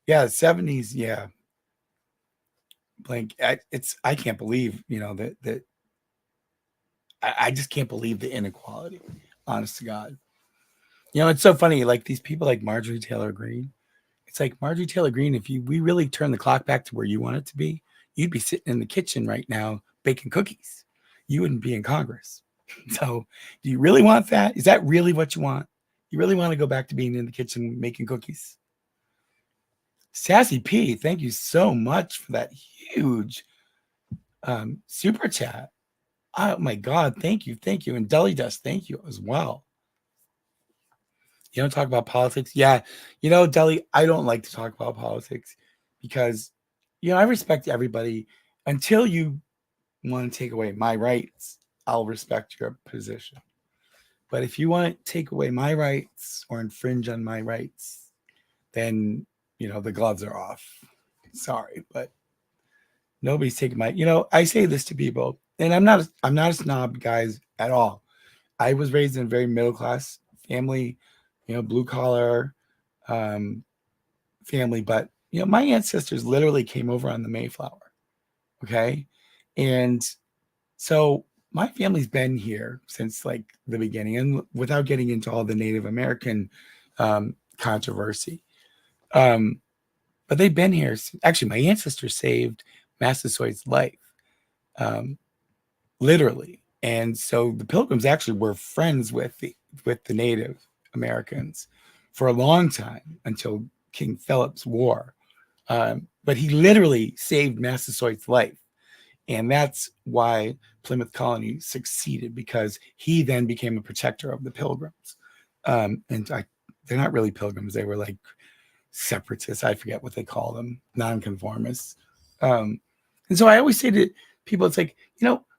Yeah, 70s. Yeah, blank. I can't believe that I just can't believe the inequality. Honest to God, it's so funny. Like these people, like Marjorie Taylor Greene. It's like Marjorie Taylor Greene. If we really turn the clock back to where you want it to be, you'd be sitting in the kitchen right now baking cookies. You wouldn't be in Congress. So, do you really want that? Is that really what you want? You really want to go back to being in the kitchen making cookies? Sassy P, thank you so much for that huge super chat. Oh my God, thank you. And Deli Dust, thank you as well. You don't talk about politics? Yeah, Deli, I don't like to talk about politics because, I respect everybody until you want to take away my rights. I'll respect your position. But if you want to take away my rights or infringe on my rights, then, the gloves are off. Sorry, but nobody's taking my, I say this to people, and I'm not a snob, guys, at all. I was raised in a very middle class family, blue collar family, but my ancestors literally came over on the Mayflower. Okay. And so my family's been here since like the beginning, and without getting into all the Native American controversy. But they've been here. Actually, my ancestors saved Massasoit's life, literally. And so the Pilgrims actually were friends with the Native Americans for a long time until King Philip's War. But he literally saved Massasoit's life. And that's why Plymouth Colony succeeded, because he then became a protector of the Pilgrims. They're not really Pilgrims. They were like separatists. I forget what they call them, nonconformists. And so I always say to people, it's like,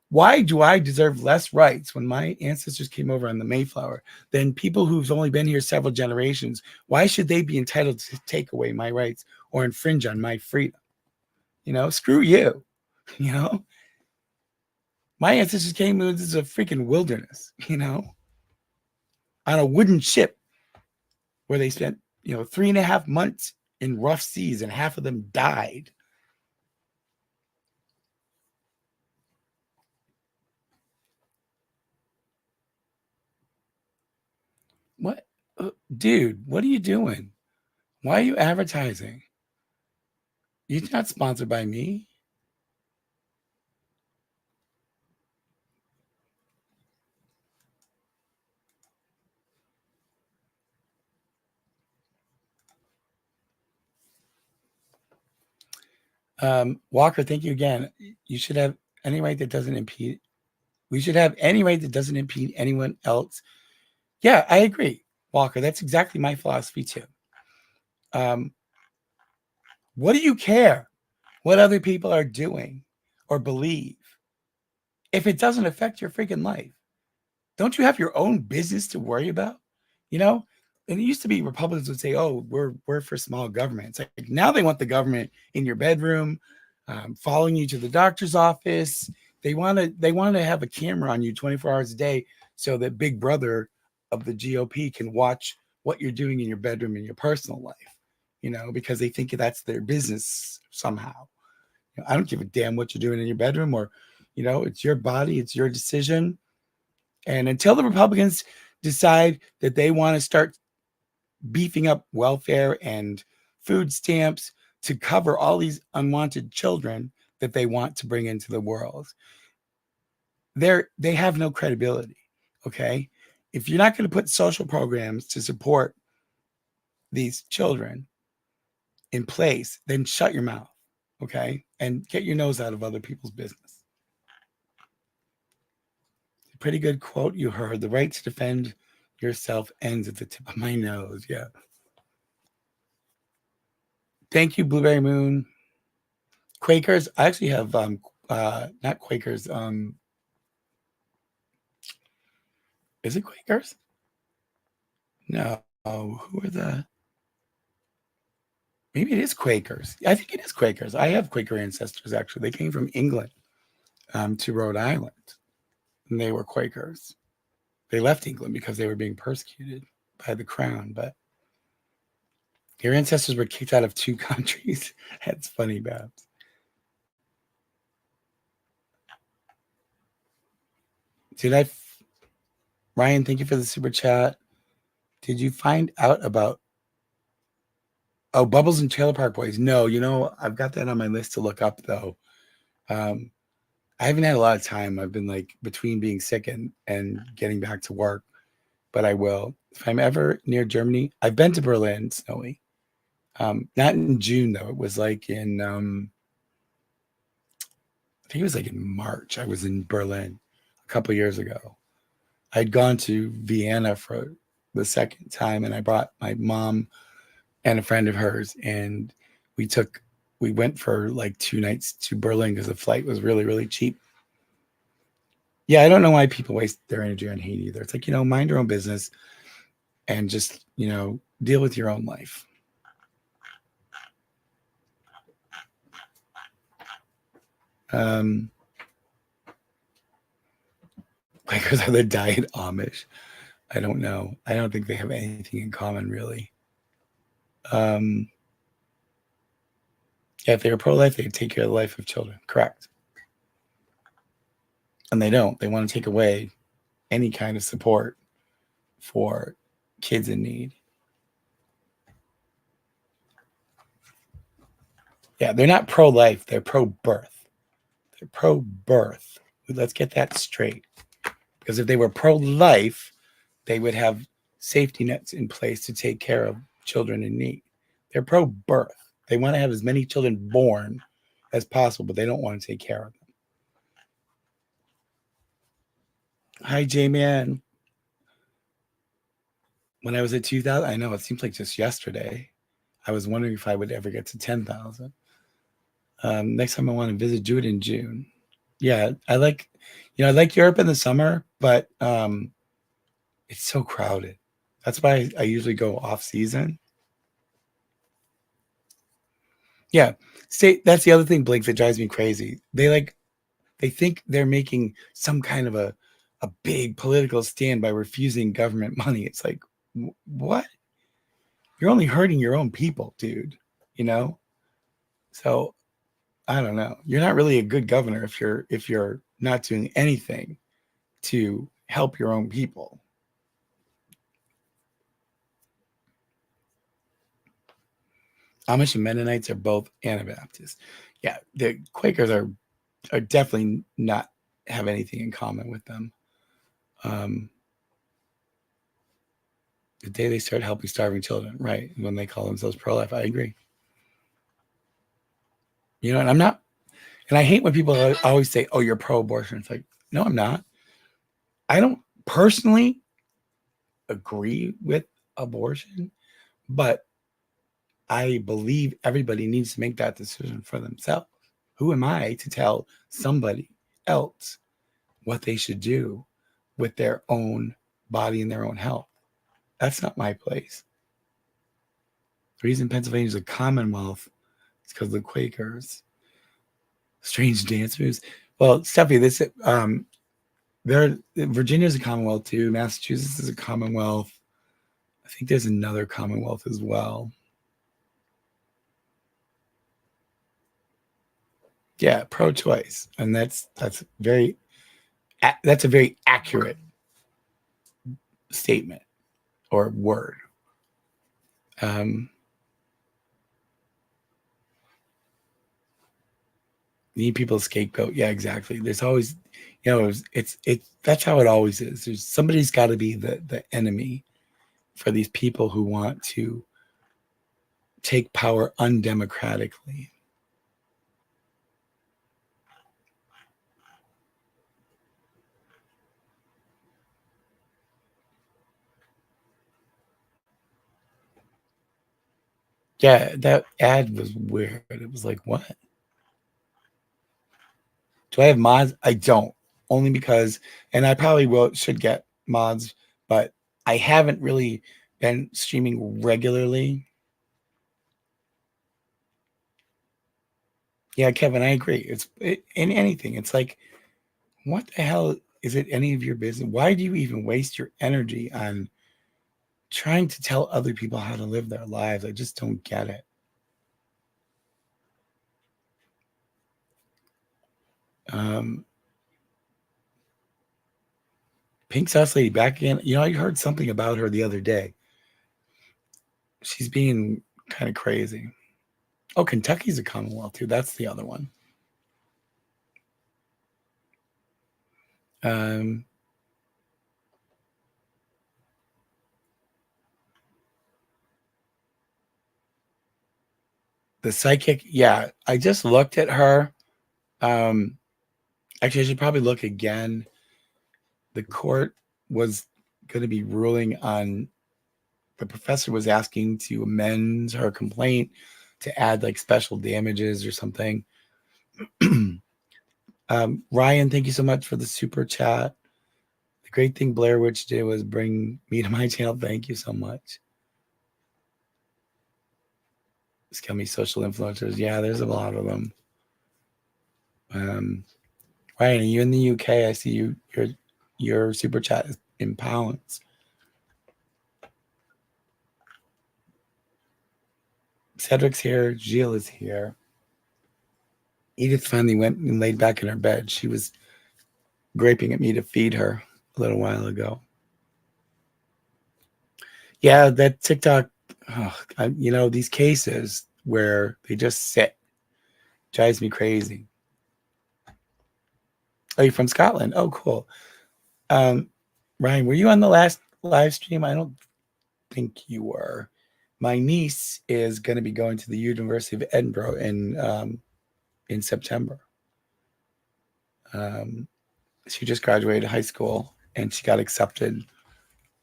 why do I deserve less rights when my ancestors came over on the Mayflower than people who've only been here several generations? Why should they be entitled to take away my rights or infringe on my freedom? Screw you. My ancestors came into this a freaking wilderness, on a wooden ship where they spent, 3.5 months in rough seas, and half of them died. What? Dude, what are you doing? Why are you advertising? You're not sponsored by me. Walker, thank you again. You should have any right that doesn't impede. We should have any right that doesn't impede anyone else. Yeah, I agree, Walker. That's exactly my philosophy too. What do you care what other people are doing or believe if it doesn't affect your freaking life? Don't you have your own business to worry about? And it used to be Republicans would say, "Oh, we're for small government." It's like now they want the government in your bedroom, following you to the doctor's office. They want to have a camera on you 24 hours a day so that Big Brother of the GOP can watch what you're doing in your bedroom in your personal life. Because they think that's their business somehow. I don't give a damn what you're doing in your bedroom, or it's your body, it's your decision. And until the Republicans decide that they want to start beefing up welfare and food stamps to cover all these unwanted children that they want to bring into the world, they have no credibility. Okay. If you're not going to put social programs to support these children in place, then shut your mouth. Okay. And get your nose out of other people's business. Pretty good quote you heard. The right to defend yourself ends at the tip of my nose. Yeah. Thank you, Blueberry Moon. Quakers. I actually have not Quakers. Is it Quakers? No. Who are the? Maybe it is Quakers. I think it is Quakers. I have Quaker ancestors actually. They came from England to Rhode Island, and they were Quakers. They left England because they were being persecuted by the crown, but their ancestors were kicked out of 2 countries. That's funny, Babs. Ryan, thank you for the super chat. Did you find out about Bubbles and Trailer Park Boys? No, I've got that on my list to look up though. I haven't had a lot of time. I've been like between being sick and getting back to work, but I will. If I'm ever near Germany, I've been to Berlin, snowy. Not in June though. It was like in I think it was like in March. I was in Berlin a couple years ago. I'd gone to Vienna for the second time, and I brought my mom and a friend of hers, and we took we went for like 2 nights to Berlin because the flight was really, really cheap. Yeah, I don't know why people waste their energy on hate either. It's like, mind your own business and just, deal with your own life. Quakers are the diet Amish. I don't know. I don't think they have anything in common, really. Yeah, if they were pro-life, they'd take care of the life of children. Correct. And they don't. They want to take away any kind of support for kids in need. Yeah, they're not pro-life. They're pro-birth. They're pro-birth. Let's get that straight. Because if they were pro-life, they would have safety nets in place to take care of children in need. They're pro-birth. They want to have as many children born as possible, but they don't want to take care of them. Hi, J-Man. When I was at 2,000, I know it seems like just yesterday. I was wondering if I would ever get to 10,000. Next time I want to visit, do it in June. Yeah, I like Europe in the summer, but it's so crowded. That's why I usually go off season. Yeah, that's the other thing, Blake, that drives me crazy. They think they're making some kind of a big political stand by refusing government money. It's like, what? You're only hurting your own people, dude. So I don't know. You're not really a good governor if you're not doing anything to help your own people. Amish and Mennonites are both Anabaptists. Yeah, the Quakers are definitely not have anything in common with them. The day they start helping starving children, right? When they call themselves pro-life, I agree. And I'm not, and I hate when people always say, "Oh, you're pro-abortion." It's like, no, I'm not. I don't personally agree with abortion, but I believe everybody needs to make that decision for themselves. Who am I to tell somebody else what they should do with their own body and their own health? That's not my place. The reason Pennsylvania is a commonwealth is because of the Quakers. Strange dance moves. Well, Steffi, Virginia's a commonwealth too. Massachusetts is a commonwealth. I think there's another commonwealth as well. Yeah, pro-choice, and that's a very accurate statement or word. Need people to scapegoat. Yeah, exactly. There's always, it's that's how it always is. Somebody's got to be the enemy for these people who want to take power undemocratically. Yeah, that ad was weird. It was like, what? Do I have mods? I don't. Only because, and I probably should get mods, but I haven't really been streaming regularly. Yeah, Kevin, I agree. In anything. It's like, what the hell is it any of your business? Why do you even waste your energy on trying to tell other people how to live their lives? I just don't get it. Pink Sauce Lady back again. I heard something about her the other day. She's being kind of crazy. Oh, Kentucky's a commonwealth too. That's the other one. The psychic, yeah. I just looked at her. Actually, I should probably look again. The court was going to be ruling on, the professor was asking to amend her complaint to add like special damages or something. Ryan, thank you so much for the super chat. The great thing Blair Witch did was bring me to my channel. Thank you so much. Scummy social influencers. Yeah, there's a lot of them. Ryan, are you in the UK? I see your super chat is in pounds. Cedric's here. Jill is here. Edith finally went and laid back in her bed. She was graping at me to feed her a little while ago. Yeah, that TikTok, these cases where they just sit drives me crazy. Oh, you're from Scotland? Oh, cool. Ryan, were you on the last live stream? I don't think you were. My niece is going to be going to the University of Edinburgh in September. She just graduated high school and she got accepted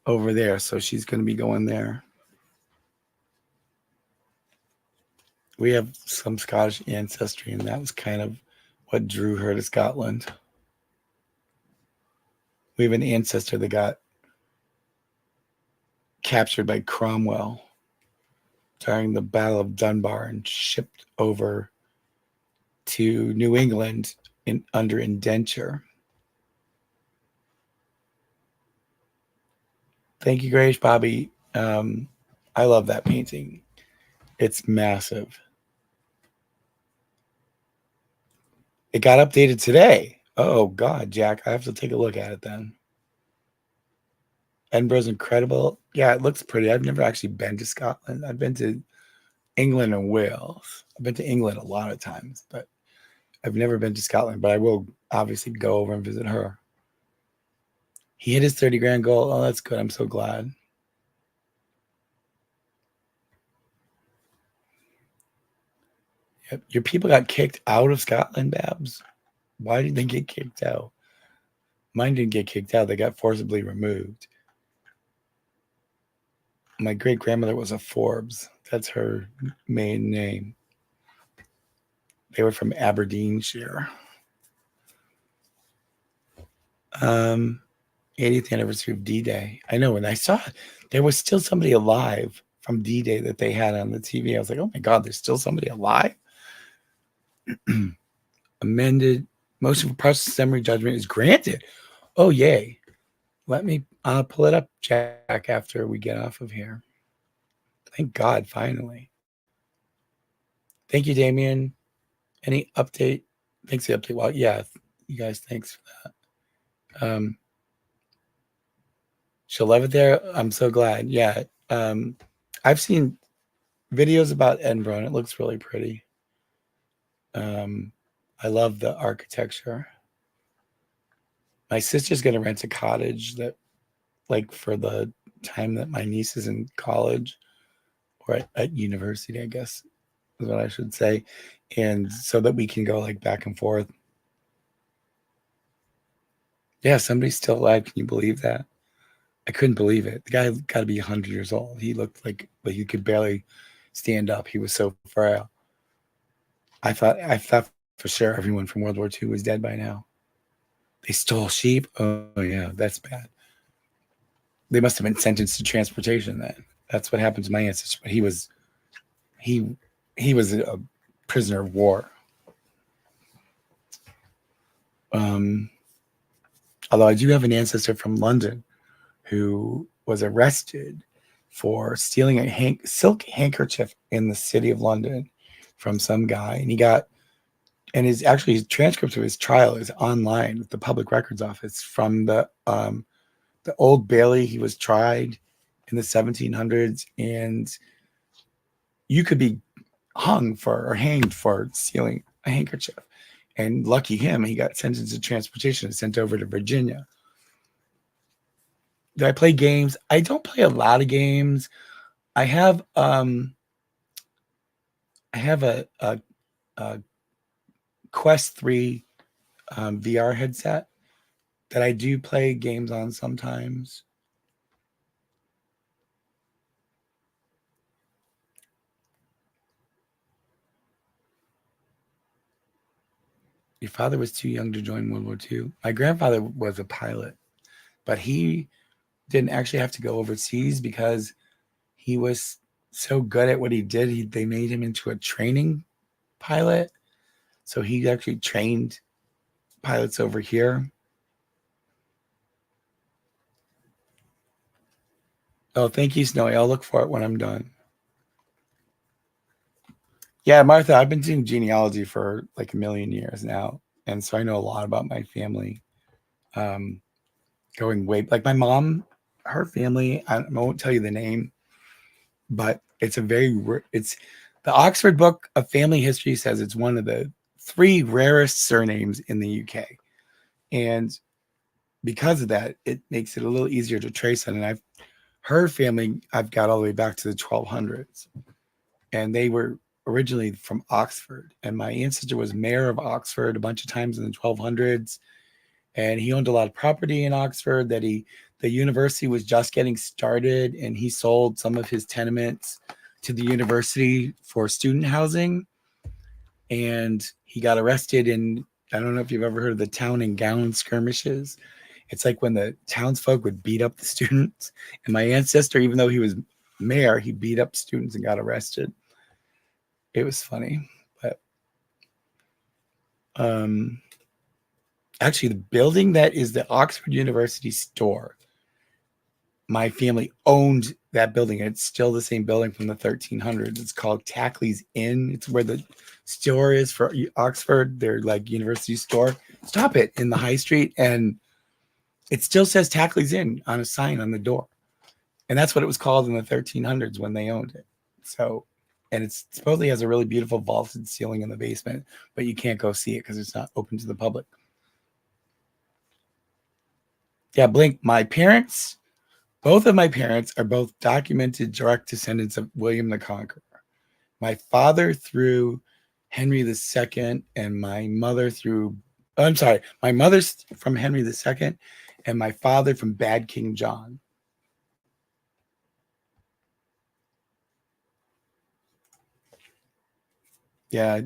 over there, so she's going to be going there. We have some Scottish ancestry, and that was kind of what drew her to Scotland. We have an ancestor that got captured by Cromwell during the Battle of Dunbar and shipped over to New England under indenture. Thank you, Grace Bobby. I love that painting. It's massive. It got updated today. Oh, God, Jack. I have to take a look at it then. Edinburgh's incredible. Yeah, it looks pretty. I've never actually been to Scotland. I've been to England and Wales. I've been to England a lot of times, but I've never been to Scotland. But I will obviously go over and visit her. He hit his 30 grand goal. Oh, that's good. I'm so glad. Yep. Your people got kicked out of Scotland, Babs. Why did they get kicked out? Mine didn't get kicked out. They got forcibly removed. My great grandmother was a Forbes. That's her maiden name. They were from Aberdeenshire. 80th anniversary of D-Day. I know. When I saw it, there was still somebody alive from D-Day that they had on the TV. I was like, oh my God, there's still somebody alive? Amended motion for partial summary judgment is granted. Oh, yay. Let me pull it up, Jack, after we get off of here. Thank God, finally. Thank you, Damien. Any update? Thanks for the update. Well, yeah, you guys, thanks for that. She'll love it there. I'm so glad. Yeah. I've seen videos about Edinburgh, and it looks really pretty. I love the architecture. My sister's going to rent a cottage that, like, for the time that my niece is in college or at university, I guess is what I should say. And so that we can go like back and forth. Yeah, somebody's still alive. Can you believe that? I couldn't believe it. The guy got to be 100 years old. He looked like he could barely stand up. He was so frail. I thought for sure everyone from World War II was dead by now. They stole sheep. Oh yeah, that's bad. They must have been sentenced to transportation then. That's what happened to my ancestor. But he was a prisoner of war. Although I do have an ancestor from London who was arrested for stealing a silk handkerchief in the city of London from some guy, and his transcript of his trial is online with the Public Records Office from the Old Bailey. He was tried in the 1700s, and you could be hanged for stealing a handkerchief. And lucky him, he got sentenced to transportation and sent over to Virginia. Do I play games? I don't play a lot of games. I have a Quest 3 VR headset that I do play games on sometimes. Your father was too young to join World War II. My grandfather was a pilot, but he didn't actually have to go overseas because he was so good at what he did. They made him into a training pilot. So he actually trained pilots over here. Oh, thank you, Snowy. I'll look for it when I'm done. Yeah, Martha, I've been doing genealogy for like a million years now. And so I know a lot about my family. Um, Going way, like my mom, her family, I won't tell you the name, but it's it's the Oxford Book of Family History says it's one of the 3 rarest surnames in the UK. And because of that, it makes it a little easier to trace it. And her family, I've got all the way back to the 1200s. And they were originally from Oxford. And my ancestor was mayor of Oxford a bunch of times in the 1200s. And he owned a lot of property in Oxford the university was just getting started, and he sold some of his tenements to the university for student housing. And he got arrested in, I don't know if you've ever heard of the town and gown skirmishes. It's like when the townsfolk would beat up the students. And my ancestor, even though he was mayor, he beat up students and got arrested. It was funny. But actually, the building that is the Oxford University store, my family owned that building. It's still the same building from the 1300s. It's called Tackley's Inn. It's where the store is for Oxford, their like university store. Stop it in the high street. And it still says Tackley's Inn on a sign on the door. And that's what it was called in the 1300s when they owned it. So, and it supposedly has a really beautiful vaulted ceiling in the basement, but you can't go see it because it's not open to the public. Yeah, Blink, both of my parents are both documented direct descendants of William the Conqueror. My father through Henry II, and my mother through, I'm sorry, my mother's from Henry II, and my father from Bad King John. Yeah,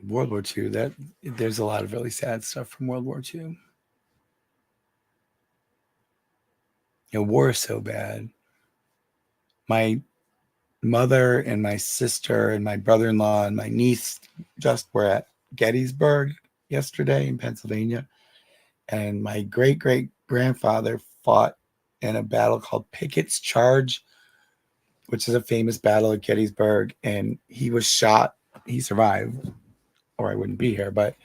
World War II. There's a lot of really sad stuff from World War II. War is so bad. My mother and my sister and my brother-in-law and my niece just were at Gettysburg yesterday in Pennsylvania, and my great grandfather fought in a battle called Pickett's Charge, which is a famous battle at Gettysburg, and he was shot. He survived, or I wouldn't be here. But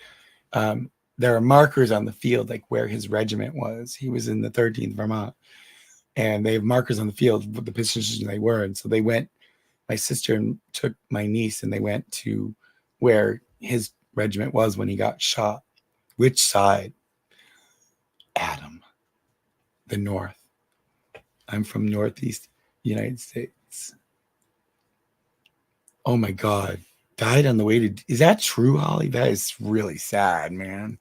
there are markers on the field, like where his regiment was. He was in the 13th Vermont, and they have markers on the field with the position they were. And so they went. My sister took my niece, and they went to where his regiment was when he got shot. Which side? Adam, the North. I'm from Northeast United States. Oh my God. Died on the way to. Is that true, Holly? That is really sad, man.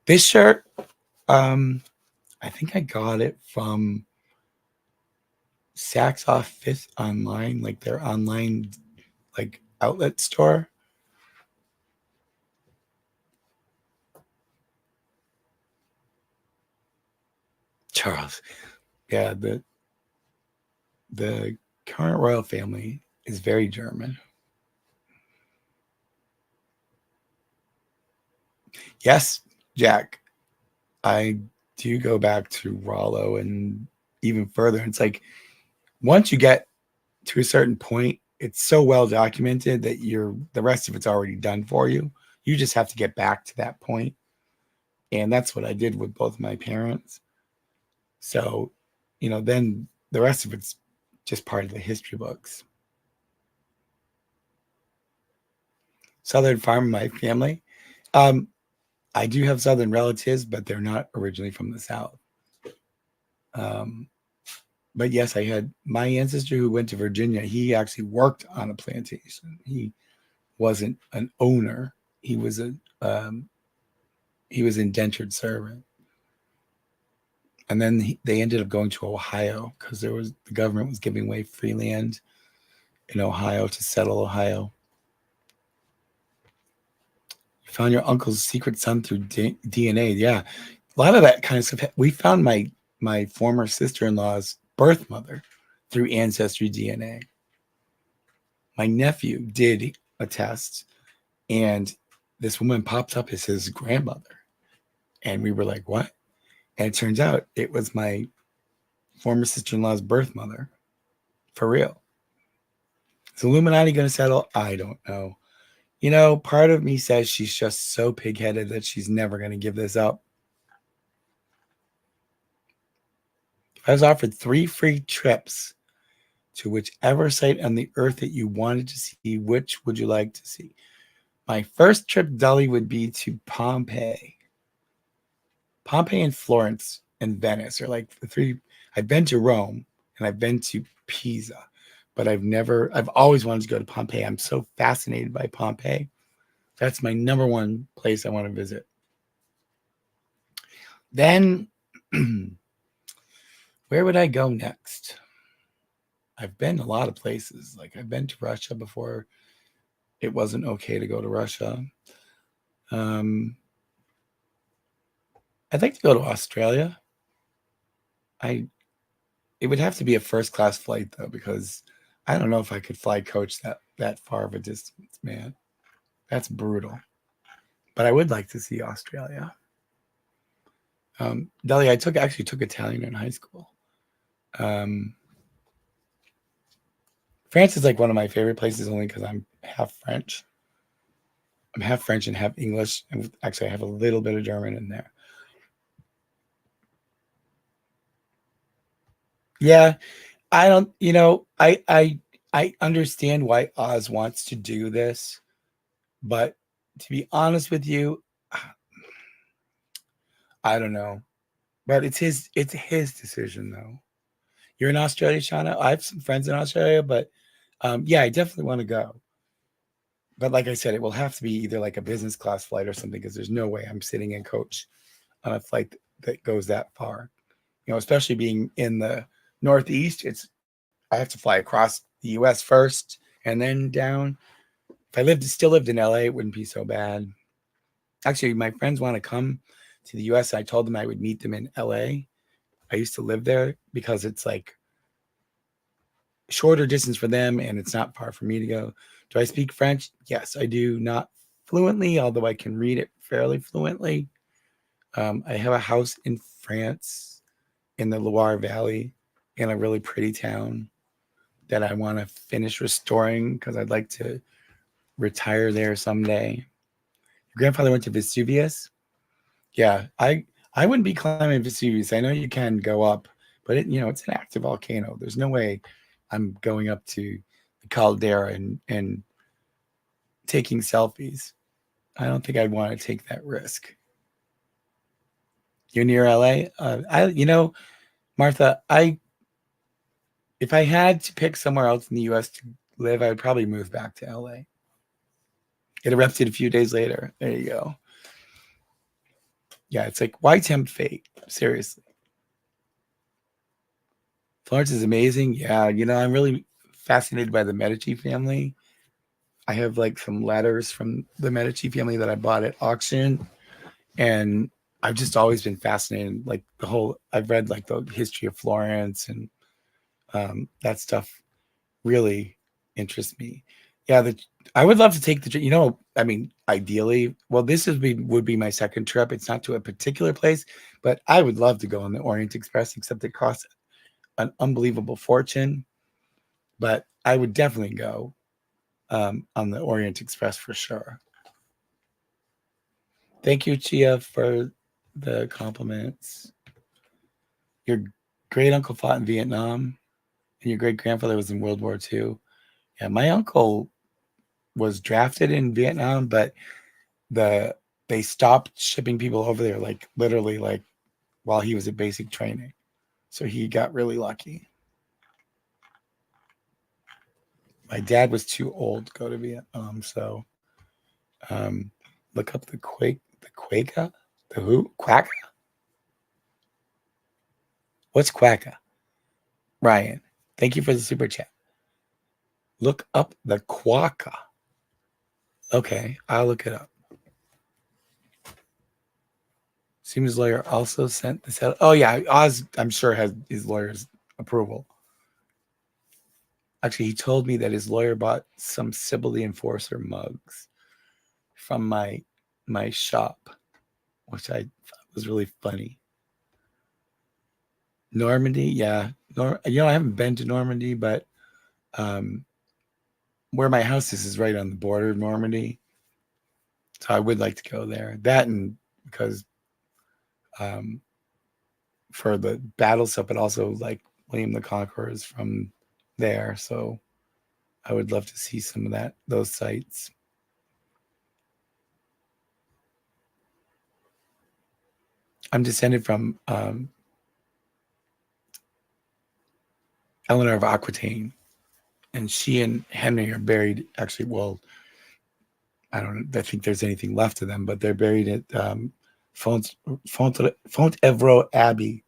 This shirt, I think I got it from Saks Off Fifth online, like their online like outlet store. Charles. Yeah, the current royal family is very German. Yes, Jack. I do go back to Rollo and even further. It's like once you get to a certain point, it's so well documented that the rest of it's already done for you. You just have to get back to that point. And that's what I did with both my parents. So, then the rest of it's just part of the history books. Southern farm, my family. Um, I do have Southern relatives, but they're not originally from the South. Um, but yes, I had my ancestor who went to Virginia. He actually worked on a plantation. He wasn't an owner. He was he was indentured servant. And then they ended up going to Ohio because the government was giving away free land in Ohio to settle Ohio. Found your uncle's secret son through DNA. Yeah, a lot of that kind of stuff. We found my former sister-in-law's birth mother through Ancestry DNA. My nephew did a test, and this woman popped up as his grandmother, and we were like, "What?" And it turns out it was my former sister-in-law's birth mother, for real. Is Illuminati going to settle? I don't know. You know, part of me says she's just so pig-headed that she's never going to give this up. If I was offered 3 free trips to whichever site on the earth that you wanted to see, which would you like to see? My first trip, Dully, would be to Pompeii. Pompeii and Florence and Venice are like the 3. I've been to Rome and I've been to Pisa, but I've always wanted to go to Pompeii. I'm so fascinated by Pompeii. That's my number 1 place I want to visit. Then, where would I go next? I've been a lot of places. Like I've been to Russia before. It wasn't okay to go to Russia. I'd like to go to Australia. It would have to be a first-class flight though, because I don't know if I could fly coach that far of a distance, man. That's brutal. But I would like to see Australia. Deli, I actually took Italian in high school. France is like one of my favorite places only because I'm half French. I'm half French and half English. And actually, I have a little bit of German in there. Yeah, I don't, I understand why Oz wants to do this, but to be honest with you, I don't know. But it's his decision though. You're in Australia, Shauna? I have some friends in Australia, but yeah, I definitely want to go. But like I said, it will have to be either like a business class flight or something because there's no way I'm sitting in coach on a flight that goes that far. You know, especially being in the Northeast, I have to fly across the US first and then down. If I still lived in LA, it wouldn't be so bad. Actually, my friends want to come to the US. I told them I would meet them in LA. I used to live there because it's like shorter distance for them and it's not far for me to go. Do I speak French? Yes, I do. Not fluently, although I can read it fairly fluently. I have a house in France in the Loire Valley in a really pretty town that I want to finish restoring because I'd like to retire there someday. Your grandfather went to Vesuvius. Yeah, I wouldn't be climbing Vesuvius. I know you can go up, but it's an active volcano. There's no way I'm going up to the caldera and taking selfies. I don't think I'd want to take that risk. You're near LA. Martha, if I had to pick somewhere else in the US to live, I would probably move back to LA. It erupted a few days later. There you go. Yeah, it's like, why tempt fate? Seriously. Florence is amazing. Yeah, I'm really fascinated by the Medici family. I have like some letters from the Medici family that I bought at auction. And I've just always been fascinated. Like I've read like the history of Florence and that stuff really interests me. Yeah, I would love to take ideally, well, would be my second trip. It's not to a particular place, but I would love to go on the Orient Express, except it costs an unbelievable fortune. But I would definitely go on the Orient Express for sure. Thank you, Chia, for the compliments. Your great uncle fought in Vietnam, and your great grandfather was in World War II. Yeah, my uncle was drafted in Vietnam, but they stopped shipping people over there, like literally, like while he was at basic training. So he got really lucky. My dad was too old to go to Vietnam, so look up the Quaka, the who? Quacka? What's Quacka? Ryan, thank you for the super chat. Look up the Quaka. Okay, I'll look it up. Seems lawyer also sent this out. Oh yeah, Oz, I'm sure has his lawyer's approval. Actually, he told me that his lawyer bought some Sybil the Enforcer mugs from my shop, which I thought was really funny. Normandy, yeah. I haven't been to Normandy, but um, where my house is right on the border of Normandy. So I would like to go there. That and because um, for the battle stuff, but also like William the Conqueror is from there. So I would love to see some of those sites. I'm descended from Eleanor of Aquitaine, and she and Henry are buried. Actually, well, I think there's anything left of them, but they're buried at Fontevraud Abbey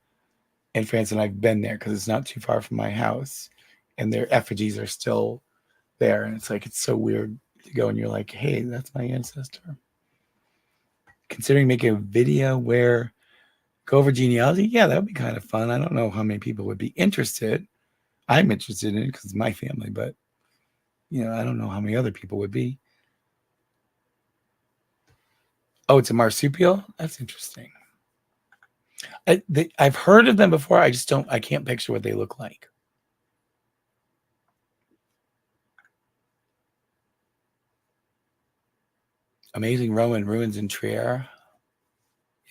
in France, and I've been there because it's not too far from my house, and their effigies are still there, and it's so weird to go and you're like, hey, that's my ancestor. Considering making a video where go over genealogy, yeah, that would be kind of fun. I don't know how many people would be interested. I'm interested in it because it's my family, but I don't know how many other people would be. Oh, it's a marsupial? That's interesting. I've heard of them before. I can't picture what they look like. Amazing Roman ruins in Trier.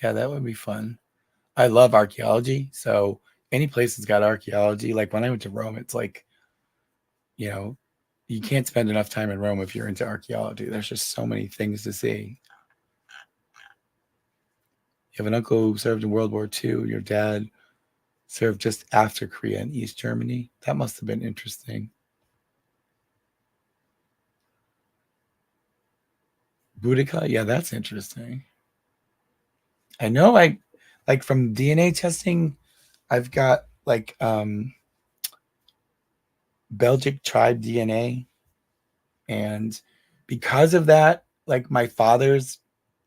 Yeah, that would be fun. I love archaeology. So any place that's got archaeology, like when I went to Rome, it's like, you can't spend enough time in Rome if you're into archaeology. There's just so many things to see. You have an uncle who served in World War II. Your dad served just after Korea in East Germany. That must have been interesting. Boudica? Yeah, that's interesting. I know like from DNA testing, I've got like Belgic tribe DNA. And because of that, like my father's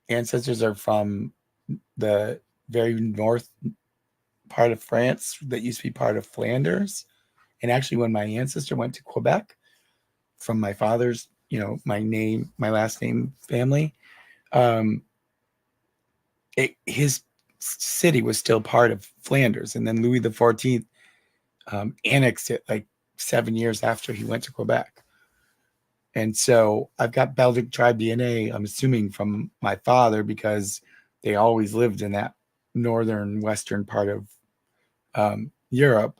ancestors are from the very north part of France that used to be part of Flanders. And actually, when my ancestor went to Quebec from my father's, my last name family, um, his city was still part of Flanders. And then Louis XIV annexed it like 7 years after he went to Quebec. And so I've got Belgic tribe DNA, I'm assuming from my father, because they always lived in that northern western part of Europe.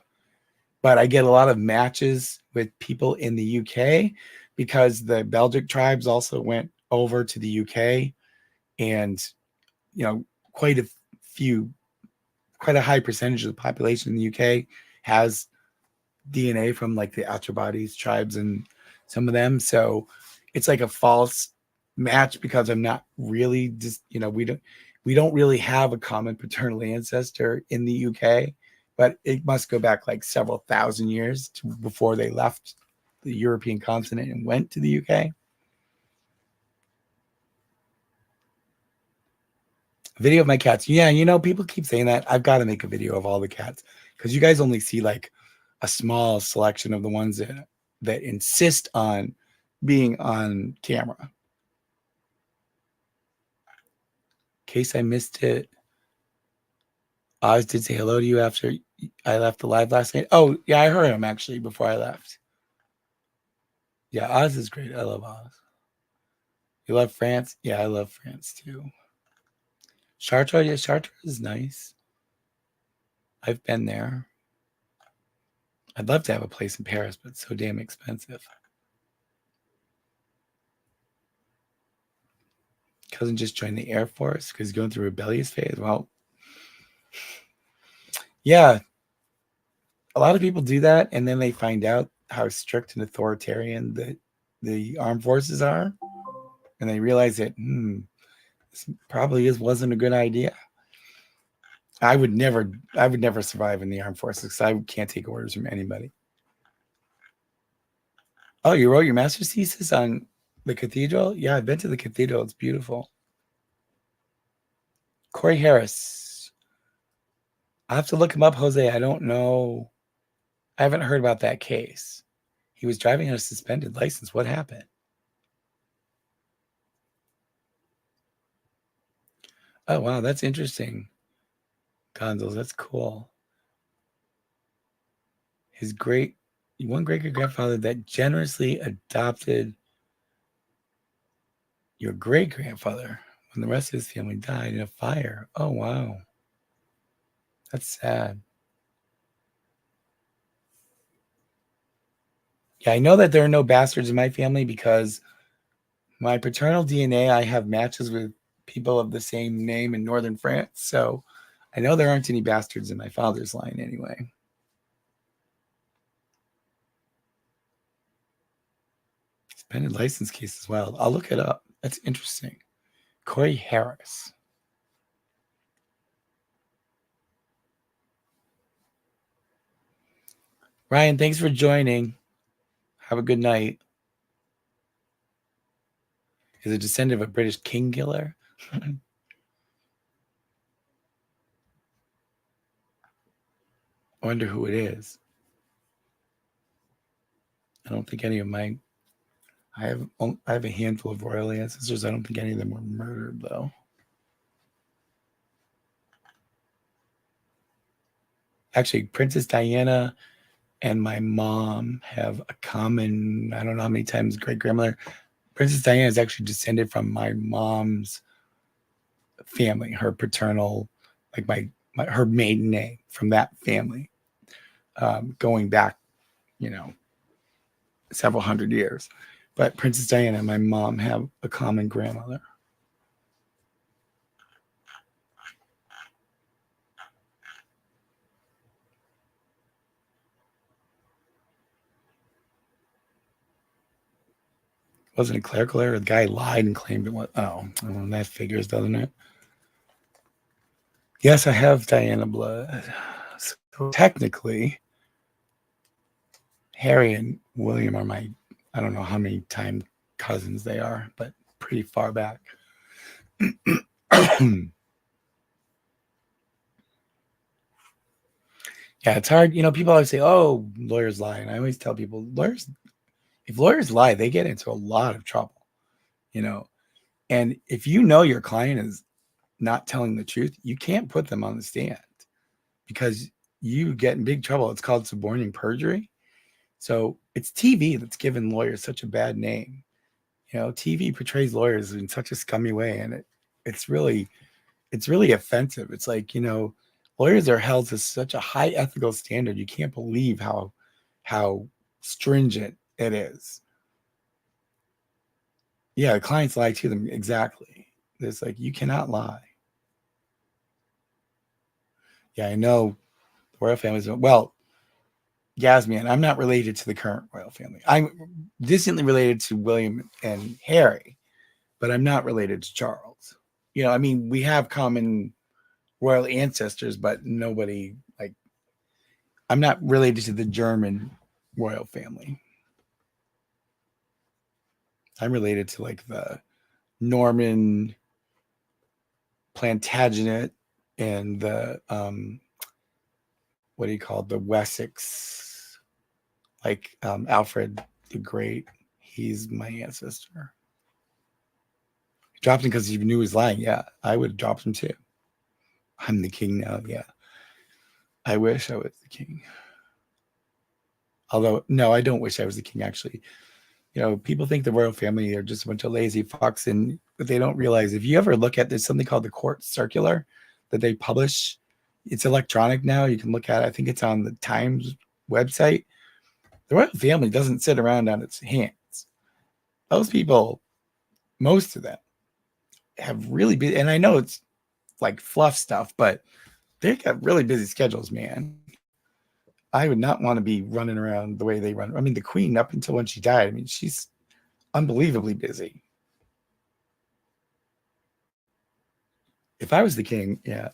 But I get a lot of matches with people in the UK because the Belgic tribes also went over to the UK, and quite a quite a high percentage of the population in the UK has DNA from like the Atrobates tribes and some of them. So it's like a false match because I'm not really just, we don't really have a common paternal ancestor in the UK, but it must go back like several thousand years before they left the European continent and went to the UK. Video of my cats. Yeah, people keep saying that. I've got to make a video of all the cats because you guys only see like a small selection of the ones that insist on being on camera. In case I missed it, Oz did say hello to you after I left the live last night. Oh, yeah, I heard him actually before I left. Yeah, Oz is great. I love Oz. You love France? Yeah, I love France too. Chartres, yeah, Chartres is nice. I've been there. I'd love to have a place in Paris, but it's so damn expensive. Cousin just joined the Air Force because he's going through a rebellious phase. Well, yeah, a lot of people do that, and then they find out how strict and authoritarian the armed forces are, and they realize that this probably wasn't a good idea. I would never survive in the armed forces because I can't take orders from anybody. Oh, you wrote your master's thesis on the cathedral? Yeah, I've been to the cathedral. It's beautiful. Corey Harris. I'll have to look him up, Jose. I don't know. I haven't heard about that case. He was driving on a suspended license. What happened? Oh, wow. That's interesting. Gonzales, that's cool. His one great grandfather that generously adopted your great grandfather when the rest of his family died in a fire. Oh, wow. That's sad. Yeah, I know that there are no bastards in my family because my paternal DNA, I have matches with people of the same name in northern France. So I know there aren't any bastards in my father's line anyway. Suspended license case as well. I'll look it up. That's interesting. Corey Harris. Ryan, thanks for joining. Have a good night. Is a descendant of a British king killer. I wonder who it is. I don't think any of my I have a handful of royal ancestors. I don't think any of them were murdered though. Actually, Princess Diana and my mom have a common, I don't know how many times great grandmother. Princess Diana is actually descended from my mom's family, her paternal, like her maiden name from that family, going back, several hundred years. But Princess Diana and my mom have a common grandmother. Wasn't a clerical error? The guy lied and claimed it was. Oh, well, that figures, doesn't it? Yes, I have Diana blood. So technically, Harry and William are I don't know how many time cousins they are, but pretty far back. Yeah, it's hard. People always say, oh, lawyers lie. And I always tell people, if lawyers lie, they get into a lot of trouble, And if your client is not telling the truth, you can't put them on the stand because you get in big trouble. It's called suborning perjury. So it's TV that's given lawyers such a bad name. TV portrays lawyers in such a scummy way, and it's really offensive. It's like, lawyers are held to such a high ethical standard. You can't believe how stringent it is. Yeah, clients lie to them. Exactly. It's like, you cannot lie. Yeah, I know the royal families. Well, Yasmin, I'm not related to the current royal family. I'm distantly related to William and Harry, but I'm not related to Charles. I mean, we have common royal ancestors, but nobody I'm not related to the German royal family. I'm related to the Norman Plantagenet and the what do you call it? The Wessex, Alfred the Great. He's my ancestor. Dropped him because he knew he was lying. Yeah, I would have dropped him too. I'm the king now. Yeah. I wish I was the king. Although, no, I don't wish I was the king, actually. People think the royal family are just a bunch of lazy fucks, and but they don't realize if you ever look at there's something called the court circular that they publish. It's electronic now. You can look at it. I think it's on the Times website. The royal family doesn't sit around on its hands. Those people, most of them, have really been, and I know it's like fluff stuff, but they got really busy schedules, man. I would not want to be running around the way they run. I mean, the queen, up until when she died, I mean, she's unbelievably busy. If I was the king, yeah,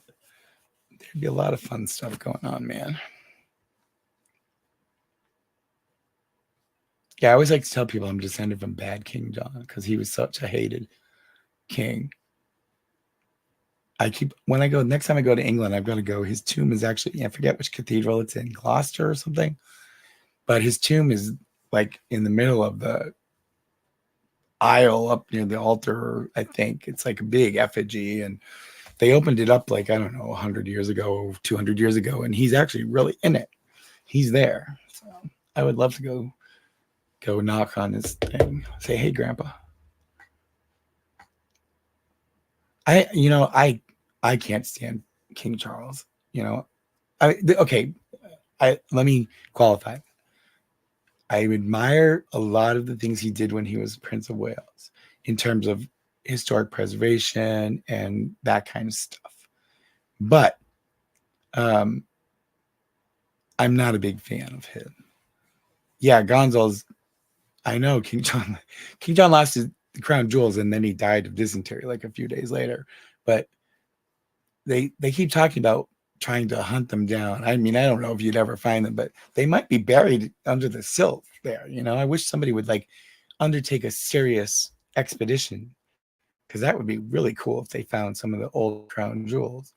there'd be a lot of fun stuff going on, man. Yeah, I always like to tell people I'm descended from bad King John because he was such a hated king. when I go, next time I go to England, I've got to go. His tomb is actually, I forget which cathedral it's in, Gloucester or something, but his tomb is like in the middle of the aisle up near the altar. I think it's like a big effigy, and they opened it up like, I don't know, 100 years ago, 200 years ago, and he's actually really in it. He's there. So I would love to go knock on his thing, say, hey, Grandpa. I can't stand King Charles. Okay, let me qualify. I admire a lot of the things he did when he was Prince of Wales in terms of historic preservation and that kind of stuff. But I'm not a big fan of him. Yeah, Gonzalez. I know King John. King John lost his crown jewels and then he died of dysentery like a few days later. But they keep talking about trying to hunt them down. I mean, I don't know if you'd ever find them, but they might be buried under the silt there. I wish somebody would like undertake a serious expedition, because that would be really cool if they found some of the old crown jewels.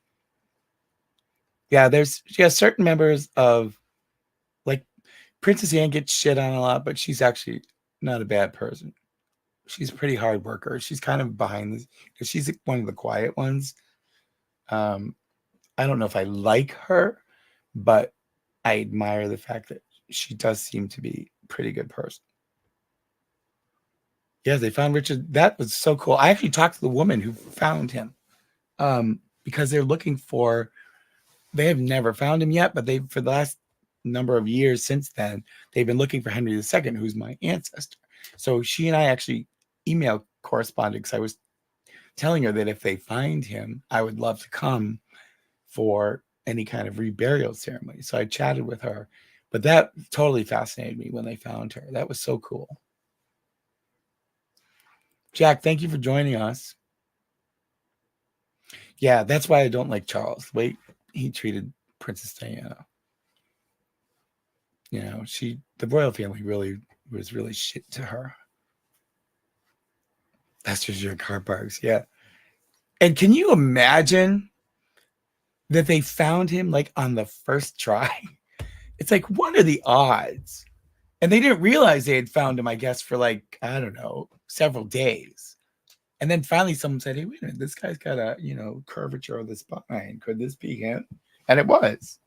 Yeah, there's certain members of, like, Princess Anne gets shit on a lot, but she's actually not a bad person. She's a pretty hard worker. She's kind of behind this. She's one of the quiet ones. I don't know if I like her, but I admire the fact that she does seem to be a pretty good person. Yeah, they found Richard. That was so cool. I actually talked to the woman who found him, because they're looking for. They have never found him yet, but for the last number of years since then, they've been looking for Henry II, who's my ancestor. So she and I actually email corresponded, because I was telling her that if they find him, I would love to come for any kind of reburial ceremony. So I chatted with her, but that totally fascinated me when they found her. That was so cool. Jack, thank you for joining us. Yeah, that's why I don't like Charles. The way he treated Princess Diana. The royal family really was really shit to her. That's just your car parks. Yeah. And can you imagine that they found him like on the first try? It's like, what are the odds? And they didn't realize they had found him, I guess, for like, I don't know, several days. And then finally someone said, hey, wait a minute, this guy's got a, curvature of the spine. Could this be him? And it was.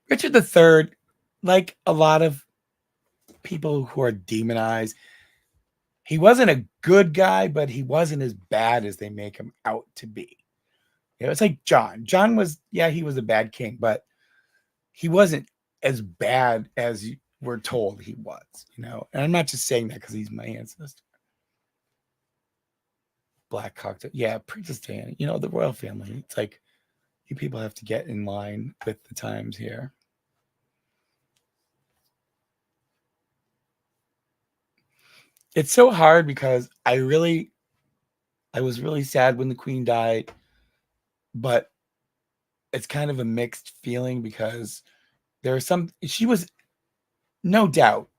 Richard III, like a lot of people who are demonized, he wasn't a good guy, but he wasn't as bad as they make him out to be. It's like John. John was, he was a bad king, but he wasn't as bad as we're told he was, And I'm not just saying that because he's my ancestor. Black cocktail. Yeah, Princess Diana, the royal family. It's like, you people have to get in line with the times here. It's so hard because I was really sad when the Queen died, but it's kind of a mixed feeling because she was, no doubt,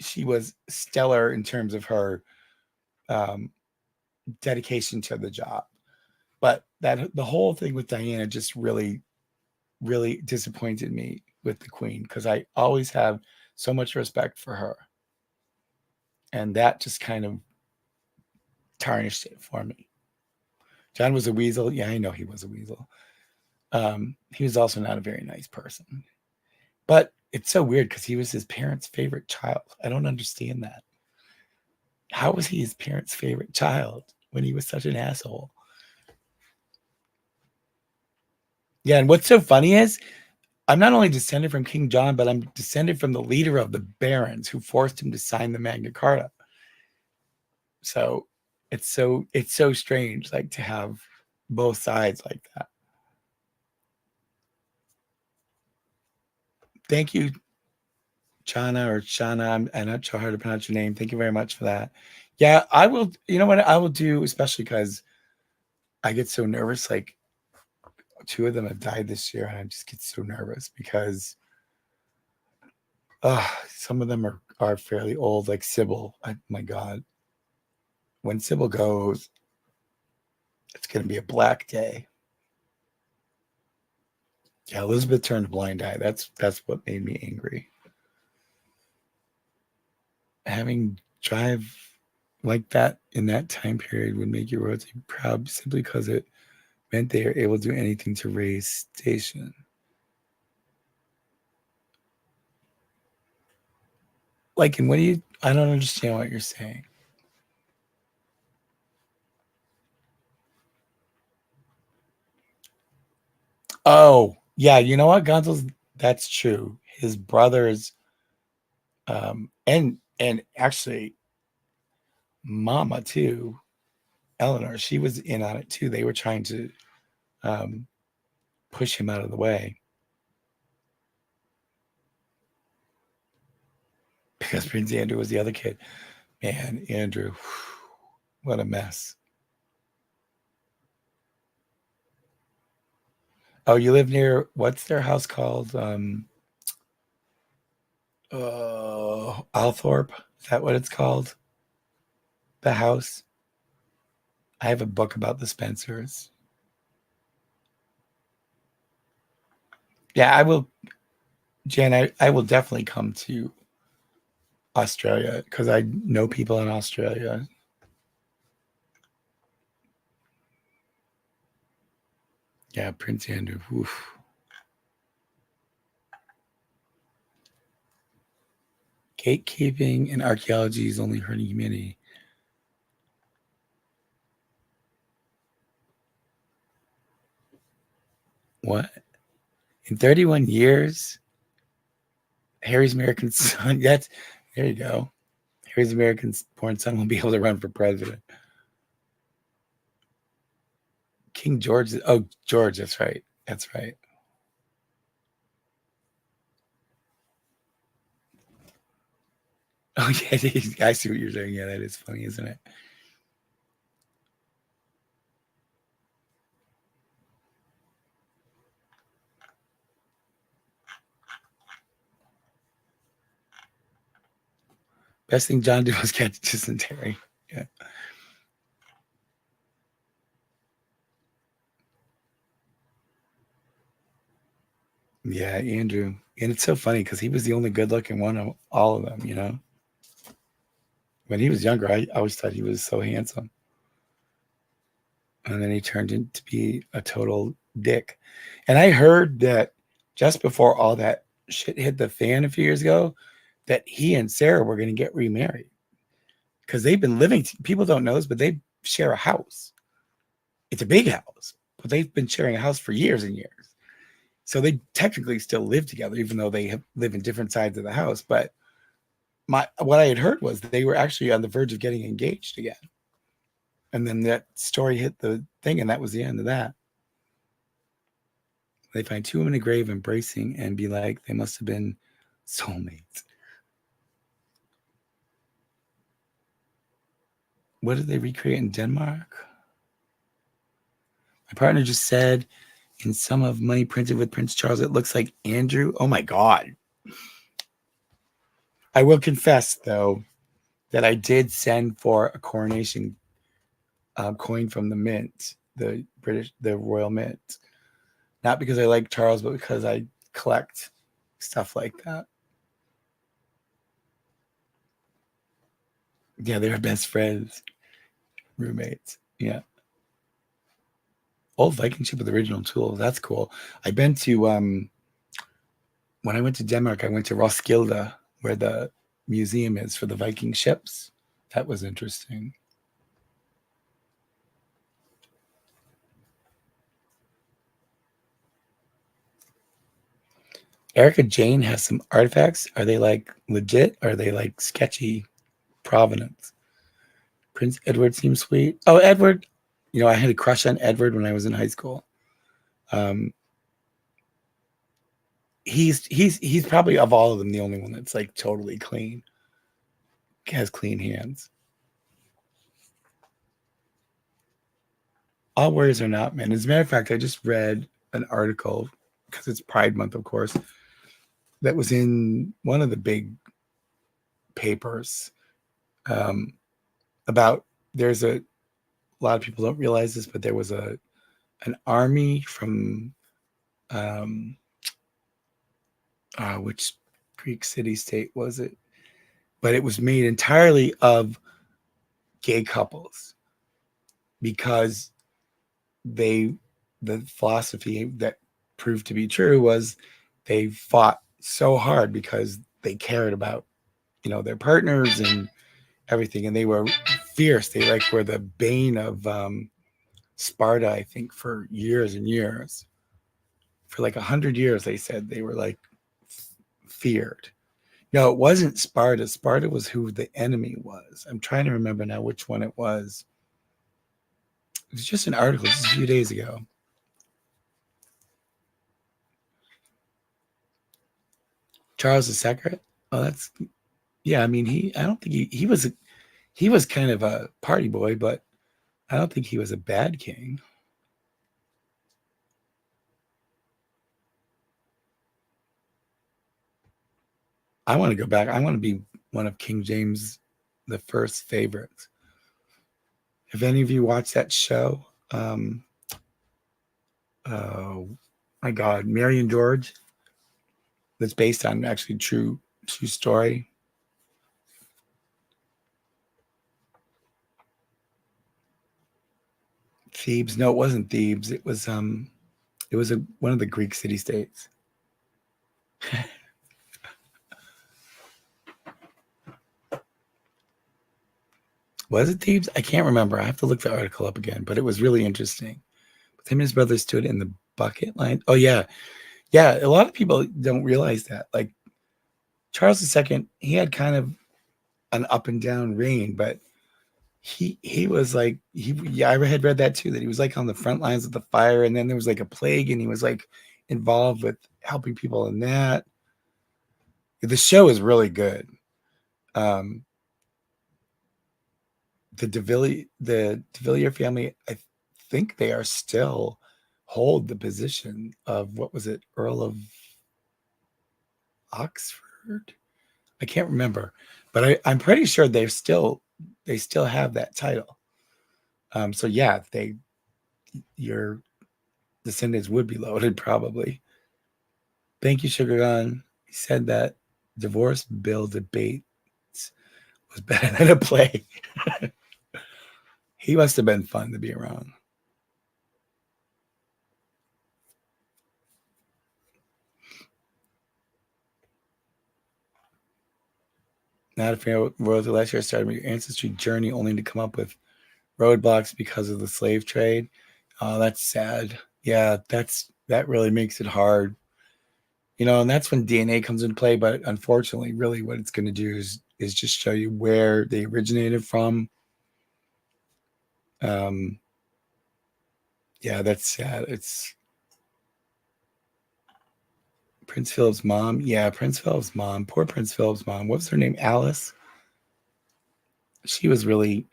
she was stellar in terms of her dedication to the job. But the whole thing with Diana just really, really disappointed me with the Queen, because I always have so much respect for her. And that just kind of tarnished it for me. John was a weasel. Yeah, I know he was a weasel. He was also not a very nice person. But it's so weird because he was his parents' favorite child. I don't understand that. How was he his parents' favorite child when he was such an asshole? Yeah, and what's so funny is I'm not only descended from King John, but I'm descended from the leader of the barons who forced him to sign the Magna Carta. So it's so strange, like, to have both sides like that. Thank you, Chana or Shana. I'm not sure how to pronounce your name. Thank you very much for that. Yeah, I will. You know what I will do, especially because I get so nervous. Like, 2 of them have died this year, and I just get so nervous because some of them are fairly old, like Sybil. My God. when Sybil goes, it's going to be a black day. Yeah, Elizabeth turned a blind eye. That's what made me angry. Having drive like that in that time period would make your royalty proud simply because it meant they are able to do anything to raise station. Like, and what do you? I don't understand what you're saying. Oh, yeah. You know what, Gonzalez? That's true. His brothers, and actually, Mama too, Eleanor. She was in on it too. They were trying to um, push him out of the way because Prince Andrew was the other kid. Man, Andrew, what a mess. Oh, you live near what's their house called? Althorpe. Is that what it's called? The house. I have a book about the Spencers. Yeah, I will, Jan. I will definitely come to Australia because I know people in Australia. Yeah, Prince Andrew. Oof. Gatekeeping and archaeology is only hurting humanity. What? In 31 years, Harry's American son. That's there you go. Harry's American born son will be able to run for president. King George. Oh, George. That's right. That's right. Oh yeah, I see what you're saying. Yeah, that is funny, isn't it? Best thing John did was catch dysentery. Yeah. Yeah, Andrew. And it's so funny because he was the only good looking one of all of them, you know? When he was younger, I always thought he was so handsome. And then he turned into be a total dick. And I heard that just before all that shit hit the fan a few years ago, that he and Sarah were going to get remarried because they've been living, people don't know this, but they share a house. It's a big house, but they've been sharing a house for years and years. So they technically still live together, even though they live in different sides of the house. But what I had heard was they were actually on the verge of getting engaged again. And then that story hit the thing, and that was the end of that. They find two women in a grave embracing and be like, they must have been soulmates. What did they recreate in Denmark? My partner just said in some of Money Printed with Prince Charles, it looks like Andrew. Oh my God. I will confess, though, that I did send for a coronation coin from the mint, the Royal Mint. Not because I like Charles, but because I collect stuff like that. Yeah, they were best friends, roommates. Yeah. Old Viking ship with original tools. That's cool. I've been to when I went to Denmark, I went to Roskilde, where the museum is for the Viking ships. That was interesting. Erica Jane has some artifacts. Are they like legit? Or are they like sketchy provenance? Prince Edward seems sweet. Oh, Edward. You know, I had a crush on Edward when I was in high school. Um, he's probably of all of them the only one that's like totally clean, has clean hands. All warriors are not men. As a matter of fact, I just read an article because it's Pride Month, of course, that was in one of the big papers um, about there's a lot of people don't realize this, but there was an army from which Greek city state was it? But it was made entirely of gay couples because the philosophy that proved to be true was they fought so hard because they cared about, their partners and everything. And they were fierce. They were the bane of Sparta, I think, for years and years. For 100 years, they said they were feared. No, it wasn't Sparta. Sparta was who the enemy was. I'm trying to remember now which one it was. It was just an article just a few days ago. Charles II. Oh, that's, yeah. I mean, I don't think he was kind of a party boy, but I don't think he was a bad king. I want to go back. I want to be one of King James the First favorites. Have any of you watched that show? Oh my God, Mary and George. That's based on actually true story. Thebes. No, it wasn't Thebes. It was one of the Greek city states. Was it Thebes? I can't remember. I have to look the article up again, but it was really interesting. But him and his brother stood in the bucket line. Oh yeah. Yeah. A lot of people don't realize that. Charles II, he had kind of an up and down reign, but he was I had read that too, that he was on the front lines of the fire, and then there was a plague, and he was involved with helping people in that. The show is really good. The De Villiers family, I think they are still hold the position of, what was it, Earl of Oxford? I can't remember, but I'm pretty sure they still have that title. So yeah, your descendants would be loaded probably. Thank you, Sugar Gun. He said that divorce bill debates was better than a play. He must have been fun to be around. Not a fan of royalty. Last year I started your ancestry journey only to come up with roadblocks because of the slave trade. Oh, that's sad. Yeah, that really makes it hard. And that's when DNA comes into play. But unfortunately, really what it's going to do is just show you where they originated from. Yeah, that's sad. It's Prince Philip's mom. Yeah, Prince Philip's mom. Poor Prince Philip's mom. What was her name? Alice. She was really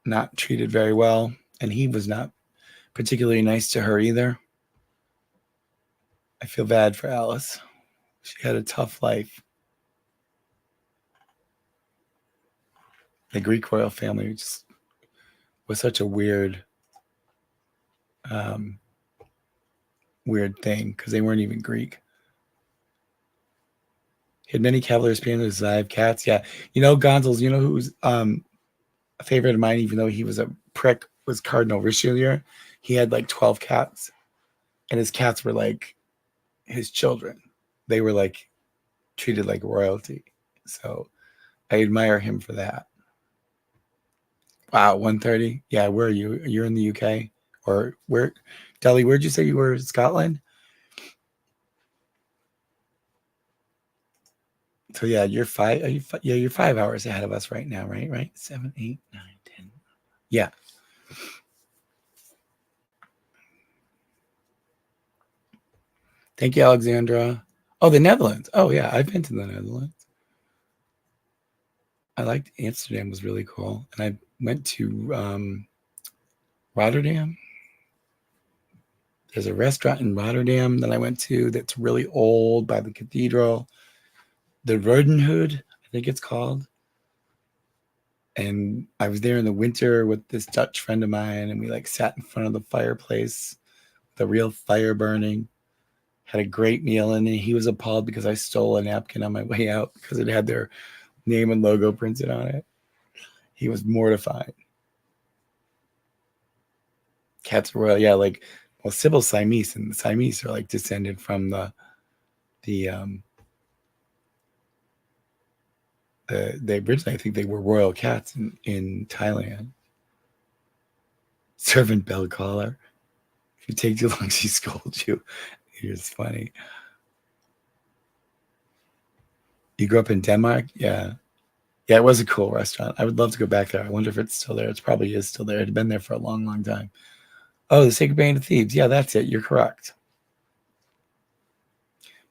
not treated very well, and he was not particularly nice to her either. I feel bad for Alice. She had a tough life. The Greek royal family just was such a weird thing, because they weren't even Greek. He had many cavaliers, pianos, live cats. Yeah. Gonzales, who's a favorite of mine, even though he was a prick, was Cardinal Richelieu. He had 12 cats, and his cats were his children. They were treated like royalty. So I admire him for that. Wow, 1:30. Yeah, where are you? You're in the UK? Or where? Delhi, where'd you say you were? Scotland? So yeah, you're 5 hours ahead of us right now, right? 7, 8, 9, 10. Yeah. Thank you, Alexandra. Oh, the Netherlands. Oh yeah, I've been to the Netherlands. I liked Amsterdam, was really cool. And I went to Rotterdam. There's a restaurant in Rotterdam that I went to that's really old, by the cathedral. The Rodenhood, I think it's called. And I was there in the winter with this Dutch friend of mine, and we like sat in front of the fireplace, the real fire burning, had a great meal. And he was appalled because I stole a napkin on my way out because it had their name and logo printed on it. He was mortified. Cats are royal. Yeah, like, well, Sybil's Siamese, and the Siamese are like descended from they originally, I think they were royal cats in Thailand. Servant bell caller. If you take too long, she scolds you. It's funny. You grew up in Denmark? Yeah. Yeah, it was a cool restaurant. I would love to go back there. I wonder if it's still there. It probably is still there. It had been there for a long, long time. Oh, the Sacred Band of Thieves. Yeah, that's it. You're correct.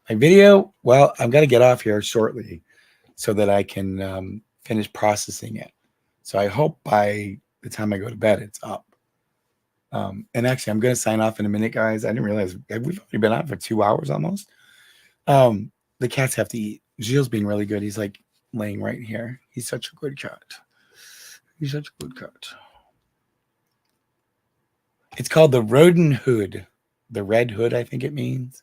My video, well, I'm going to get off here shortly so that I can finish processing it. So I hope by the time I go to bed, it's up. And actually, I'm going to sign off in a minute, guys. I didn't realize we've already been on for 2 hours almost. The cats have to eat. Gilles being really good. He's like laying right here. He's such a good cat. He's such a good cat. It's called the rodent hood. The red hood, I think it means.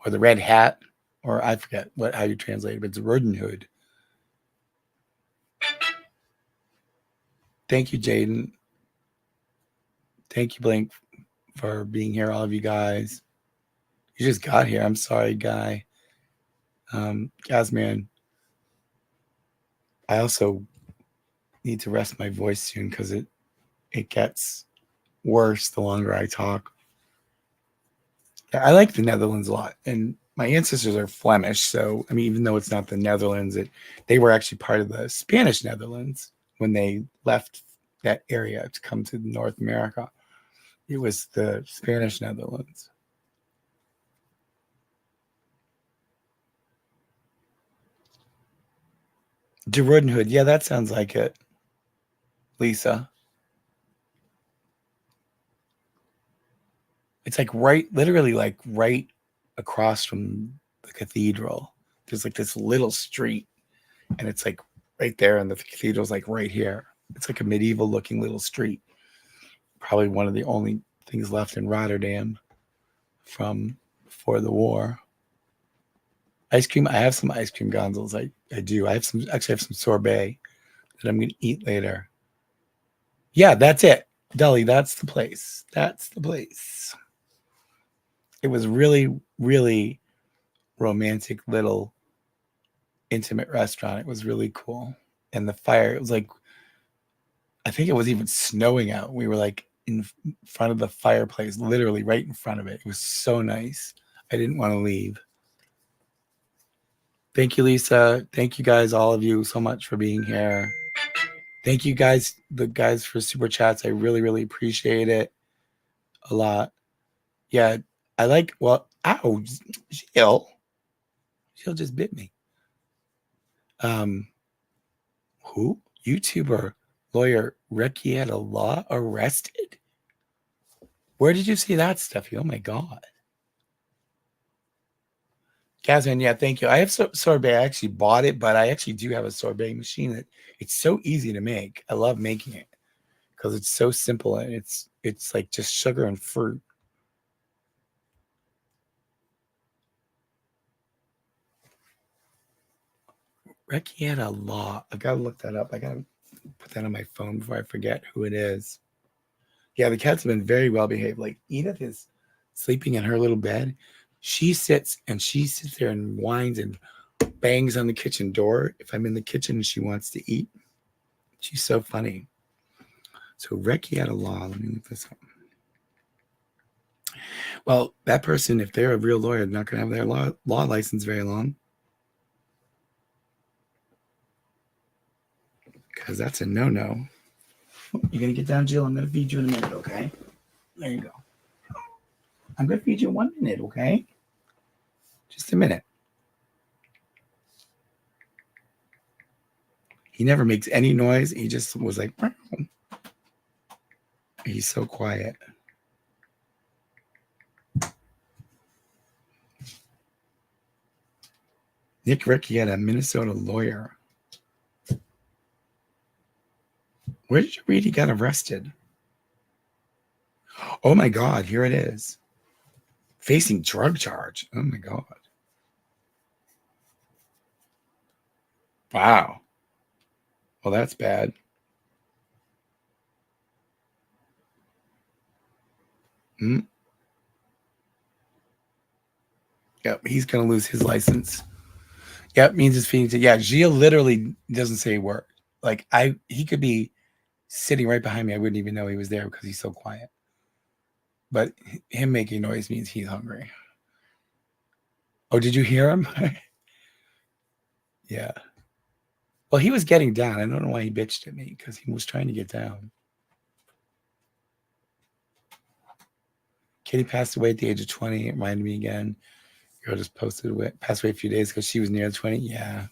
Or the red hat. Or I forget how you translate it, but it's a rodent hood. Thank you, Jaden. Thank you, Blink, for being here, all of you guys. You just got here. I'm sorry, Guy. Gazman. I also need to rest my voice soon because it gets worse the longer I talk. I like the Netherlands a lot, and my ancestors are Flemish. So, I mean, even though it's not the Netherlands, they were actually part of the Spanish Netherlands when they left that area to come to North America. It was the Spanish Netherlands. De Rodenhood. Yeah, that sounds like it. Lisa. It's like literally like right across from the cathedral. There's like this little street, and it's like right there, and the cathedral's like right here. It's like a medieval looking little street. Probably one of the only things left in Rotterdam from before the war. Ice cream. I have some ice cream gonzels. I do. I have some sorbet that I'm going to eat later. Yeah, that's it. Deli, that's the place. That's the place. It was really, really romantic little intimate restaurant. It was really cool. And the fire, it was like, I think it was even snowing out. We were like in front of the fireplace, literally right in front of it. It was so nice. I didn't want to leave. Thank you, Lisa. Thank you guys, all of you, so much for being here. Thank you guys, the guys, for super chats. I really, really appreciate it a lot. Yeah, I like, well, ow, Jill just bit me. Who? YouTuber, lawyer, Rekieta Law arrested? Where did you see that, Steffi? Oh my God. Casman, yeah, thank you. I have sorbet. I actually bought it, but I actually do have a sorbet machine that it's so easy to make. I love making it because it's so simple, and it's like just sugar and fruit. Rekieta Law. I gotta look that up. I gotta put that on my phone before I forget who it is. Yeah, the cats have been very well behaved. Like Edith is sleeping in her little bed. She sits there and whines and bangs on the kitchen door if I'm in the kitchen and she wants to eat. She's so funny. So Rekieta Law. Let me look this up. Well, that person, if they're a real lawyer, they're not going to have their law license very long. Because that's a no-no. You're going to get down, Jill? I'm going to feed you in a minute, okay? There you go. I'm going to feed you in 1 minute, okay? Just a minute. He never makes any noise. He just was like, meow. He's so quiet. Nick Rekieta, Minnesota lawyer. Where did you read he got arrested? Oh my God, here it is. Facing drug charge. Oh my God. Wow. Well, that's bad. Mm. Yep, he's gonna lose his license. Yep, means it's feeding to. Yeah, Gilles literally doesn't say a word. Like he could be sitting right behind me. I wouldn't even know he was there because he's so quiet. But him making noise means he's hungry. Oh, did you hear him? Yeah. Well, he was getting down. I don't know why he bitched at me because he was trying to get down. Kitty passed away at the age of 20. It reminded me again. Girl just passed away a few days because she was near 20. Yeah.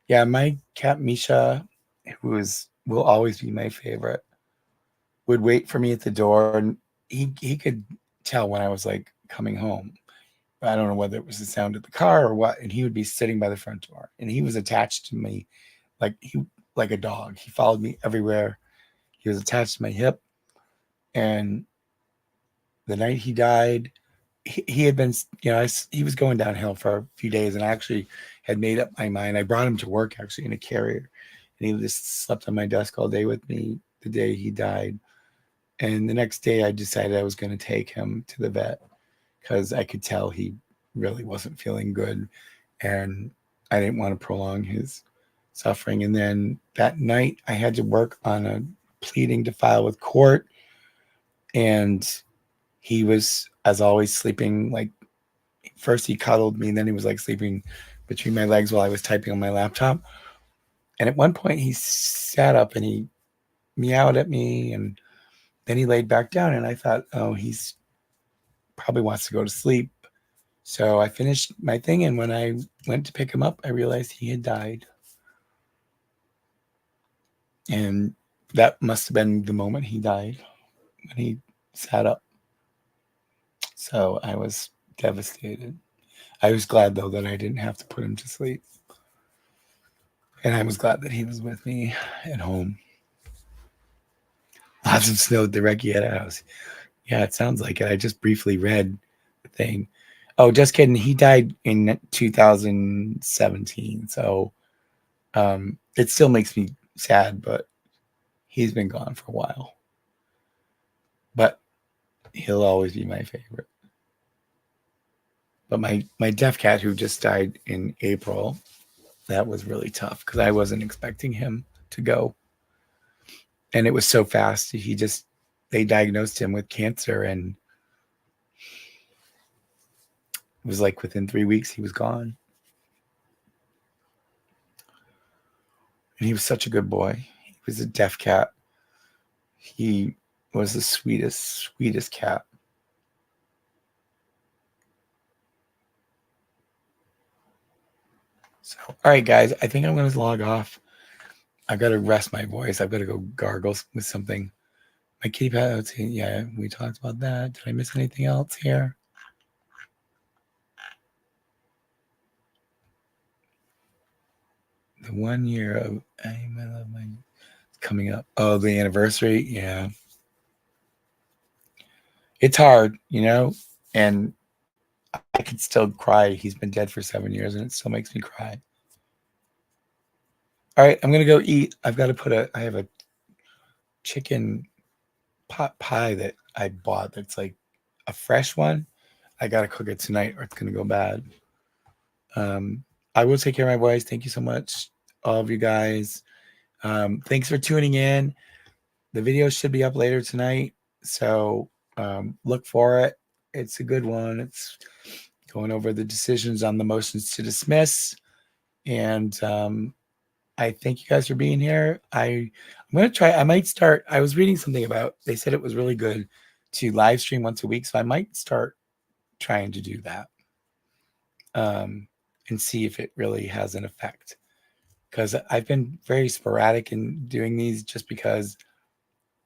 Yeah, my cat Misha, will always be my favorite, would wait for me at the door, and he could tell when I was like coming home. I don't know whether it was the sound of the car or what, and he would be sitting by the front door, and he was attached to me like a dog. He followed me everywhere. He was attached to my hip, and the night he died, he had been, he was going downhill for a few days, and I actually had made up my mind. I brought him to work actually in a carrier, and he just slept on my desk all day with me the day he died. And the next day, I decided I was going to take him to the vet because I could tell he really wasn't feeling good, and I didn't want to prolong his suffering. And then that night, I had to work on a pleading to file with court, and he was, as always, sleeping like first he cuddled me, and then he was like sleeping between my legs while I was typing on my laptop. And at one point, he sat up and he meowed at me, and then he laid back down. And I thought, oh, he's probably wants to go to sleep. So I finished my thing, and when I went to pick him up, I realized he had died. And that must have been the moment he died, when he sat up. So I was devastated. I was glad, though, that I didn't have to put him to sleep. And I was glad that he was with me at home. Lots of snow at the Rekieta house. Yeah, it sounds like it. I just briefly read the thing. Oh, just kidding. He died in 2017. So it still makes me sad, but he's been gone for a while. But he'll always be my favorite. But my deaf cat, who just died in April, that was really tough because I wasn't expecting him to go. And it was so fast. They diagnosed him with cancer, and it was like within 3 weeks he was gone. And he was such a good boy. He was a deaf cat. He was the sweetest cat. So, all right, guys, I think I'm going to log off. I've got to rest my voice. I've got to go gargle with something. My kitty pat, yeah, we talked about that. Did I miss anything else here? The 1 year of I love my coming up. Oh, the anniversary. Yeah. It's hard, and I could still cry. He's been dead for 7 years, and it still makes me cry. All right, I'm gonna go eat. I have a chicken pot pie that I bought that's like a fresh one. I gotta cook it tonight or it's gonna go bad. I will take care of my voice. Thank you so much, all of you guys. Thanks for tuning in. The video should be up later tonight, so look for it. It's a good one. It's going over the decisions on the motions to dismiss, and I thank you guys for being here. I'm going to try. I might start. I was reading something about, they said it was really good to live stream once a week. So I might start trying to do that and see if it really has an effect. Because I've been very sporadic in doing these just because,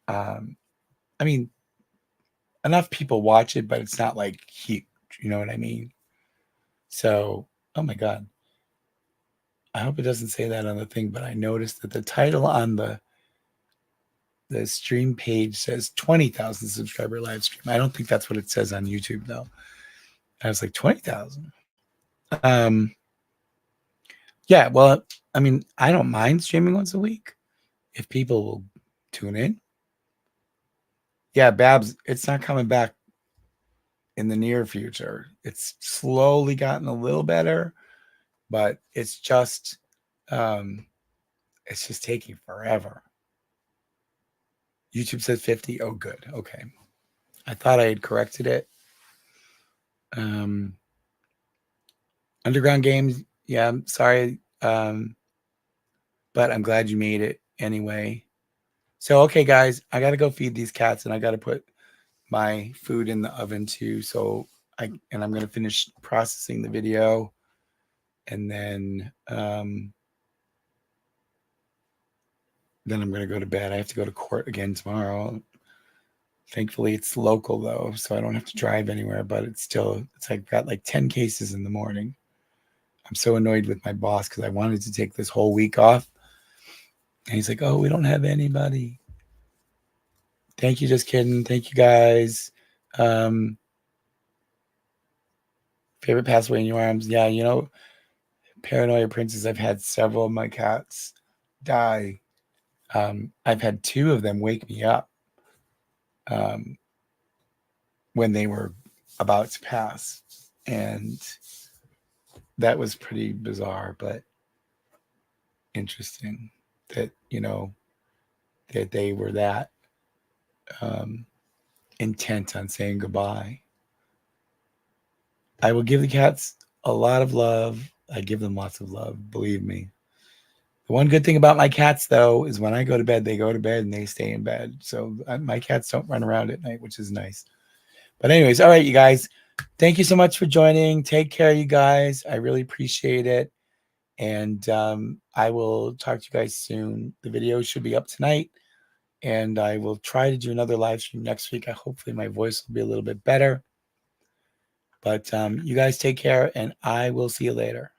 I mean, enough people watch it, but it's not like huge. You know what I mean? So, oh my God. I hope it doesn't say that on the thing, but I noticed that the title on the the stream page says 20,000 subscriber live stream. I don't think that's what it says on YouTube though. I was like 20,000. Yeah, well, I mean, I don't mind streaming once a week if people will tune in. Yeah, Babs, it's not coming back in the near future. It's slowly gotten a little better, but it's just taking forever. YouTube says 50. Oh, good. Okay. I thought I had corrected it. Underground Games, yeah, I'm sorry. But I'm glad you made it anyway. So, okay, guys, I got to go feed these cats and I got to put my food in the oven too. So I'm going to finish processing the video and then I'm going to go to bed. I have to go to court again tomorrow. Thankfully it's local though, so I don't have to drive anywhere, but it's like got like 10 cases in the morning. I'm so annoyed with my boss because I wanted to take this whole week off. And he's like, oh, we don't have anybody. Thank you, just kidding. Thank you, guys. Favorite pass away in your arms? Yeah, you know, Paranoia Princess, I've had several of my cats die. I've had 2 of them wake me up when they were about to pass. And that was pretty bizarre, but interesting that, you know, that they were that intent on saying goodbye. I will give the cats a lot of love. I give them lots of love, believe me. The one good thing about my cats, though, is when I go to bed, they go to bed and they stay in bed. So my cats don't run around at night, which is nice. But anyways, all right, you guys. Thank you so much for joining. Take care, you guys. I really appreciate it. And I will talk to you guys soon. The video should be up tonight. And I will try to do another live stream next week. Hopefully my voice will be a little bit better. But you guys take care, and I will see you later.